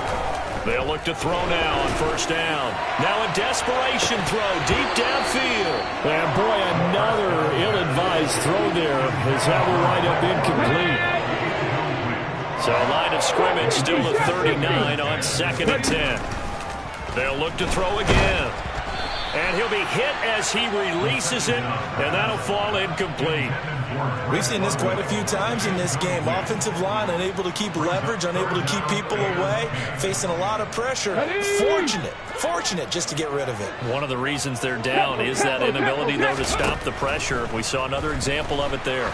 They'll look to throw now on first down. Now a desperation throw deep downfield. And boy, another ill-advised throw there as that will wind up incomplete. So line of scrimmage still at 39 on 2nd and 10. They'll look to throw again. And he'll be hit as he releases it, and that'll fall incomplete. We've seen this quite a few times in this game. Offensive line unable to keep leverage, unable to keep people away, facing a lot of pressure. Fortunate just to get rid of it. One of the reasons they're down is that inability, though, to stop the pressure. We saw another example of it there.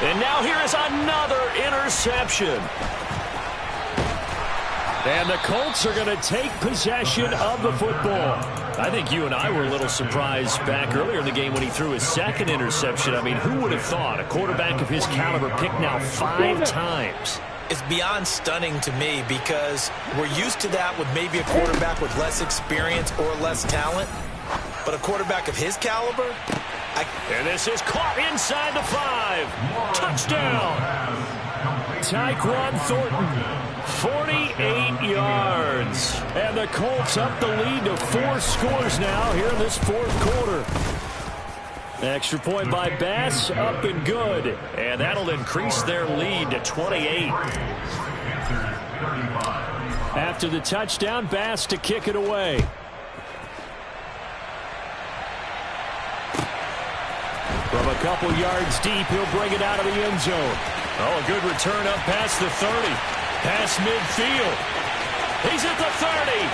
And now here is another interception. And the Colts are going to take possession of the football. I think you and I were a little surprised back earlier in the game when he threw his second interception. I mean, who would have thought a quarterback of his caliber picked now 5 times? It's beyond stunning to me because we're used to that with maybe a quarterback with less experience or less talent. But a quarterback of his caliber? And this is caught inside the 5. Touchdown! Tyquan Thornton. 48 yards. And the Colts up the lead to 4 scores now here in this fourth quarter. Extra point by Bass, up and good. And that'll increase their lead to 28. After the touchdown, Bass to kick it away. From a couple yards deep, he'll bring it out of the end zone. Oh, a good return up past the 30. Past midfield. He's at the 30.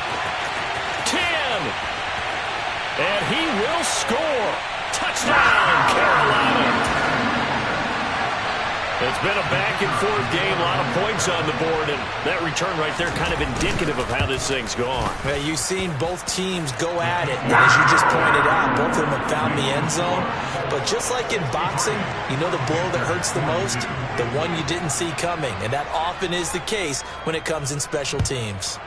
10. And he will score. Touchdown, Carolina. It's been a back-and-forth game, a lot of points on the board, and that return right there kind of indicative of how this thing's gone. Yeah, you've seen both teams go at it, and as you just pointed out, both of them have found the end zone. But just like in boxing, you know the blow that hurts the most? The one you didn't see coming, and that often is the case when it comes in special teams.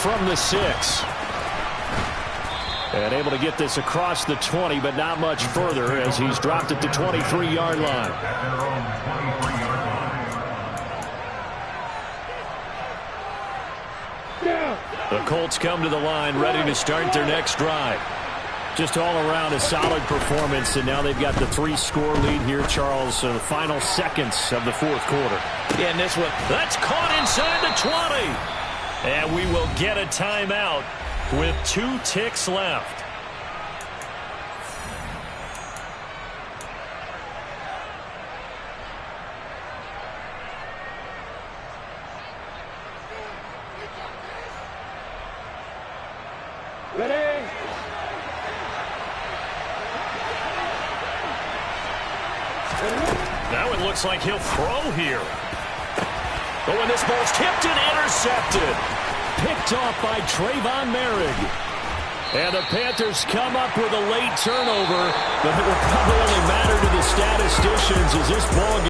From the 6. And able to get this across the 20, but not much further as he's dropped at the 23-yard line. The Colts come to the line ready to start their next drive. Just all around a solid performance, and now they've got the 3-score lead here, Charles, so the final seconds of the fourth quarter. Yeah, and this one, that's caught inside the 20. And we will get a timeout with 2 ticks left. Ready? Now it looks like he'll throw here. Oh, and this ball's tipped and intercepted. Picked off by Trayvon Merrick. And the Panthers come up with a late turnover, but it will probably only matter to the statisticians as this ball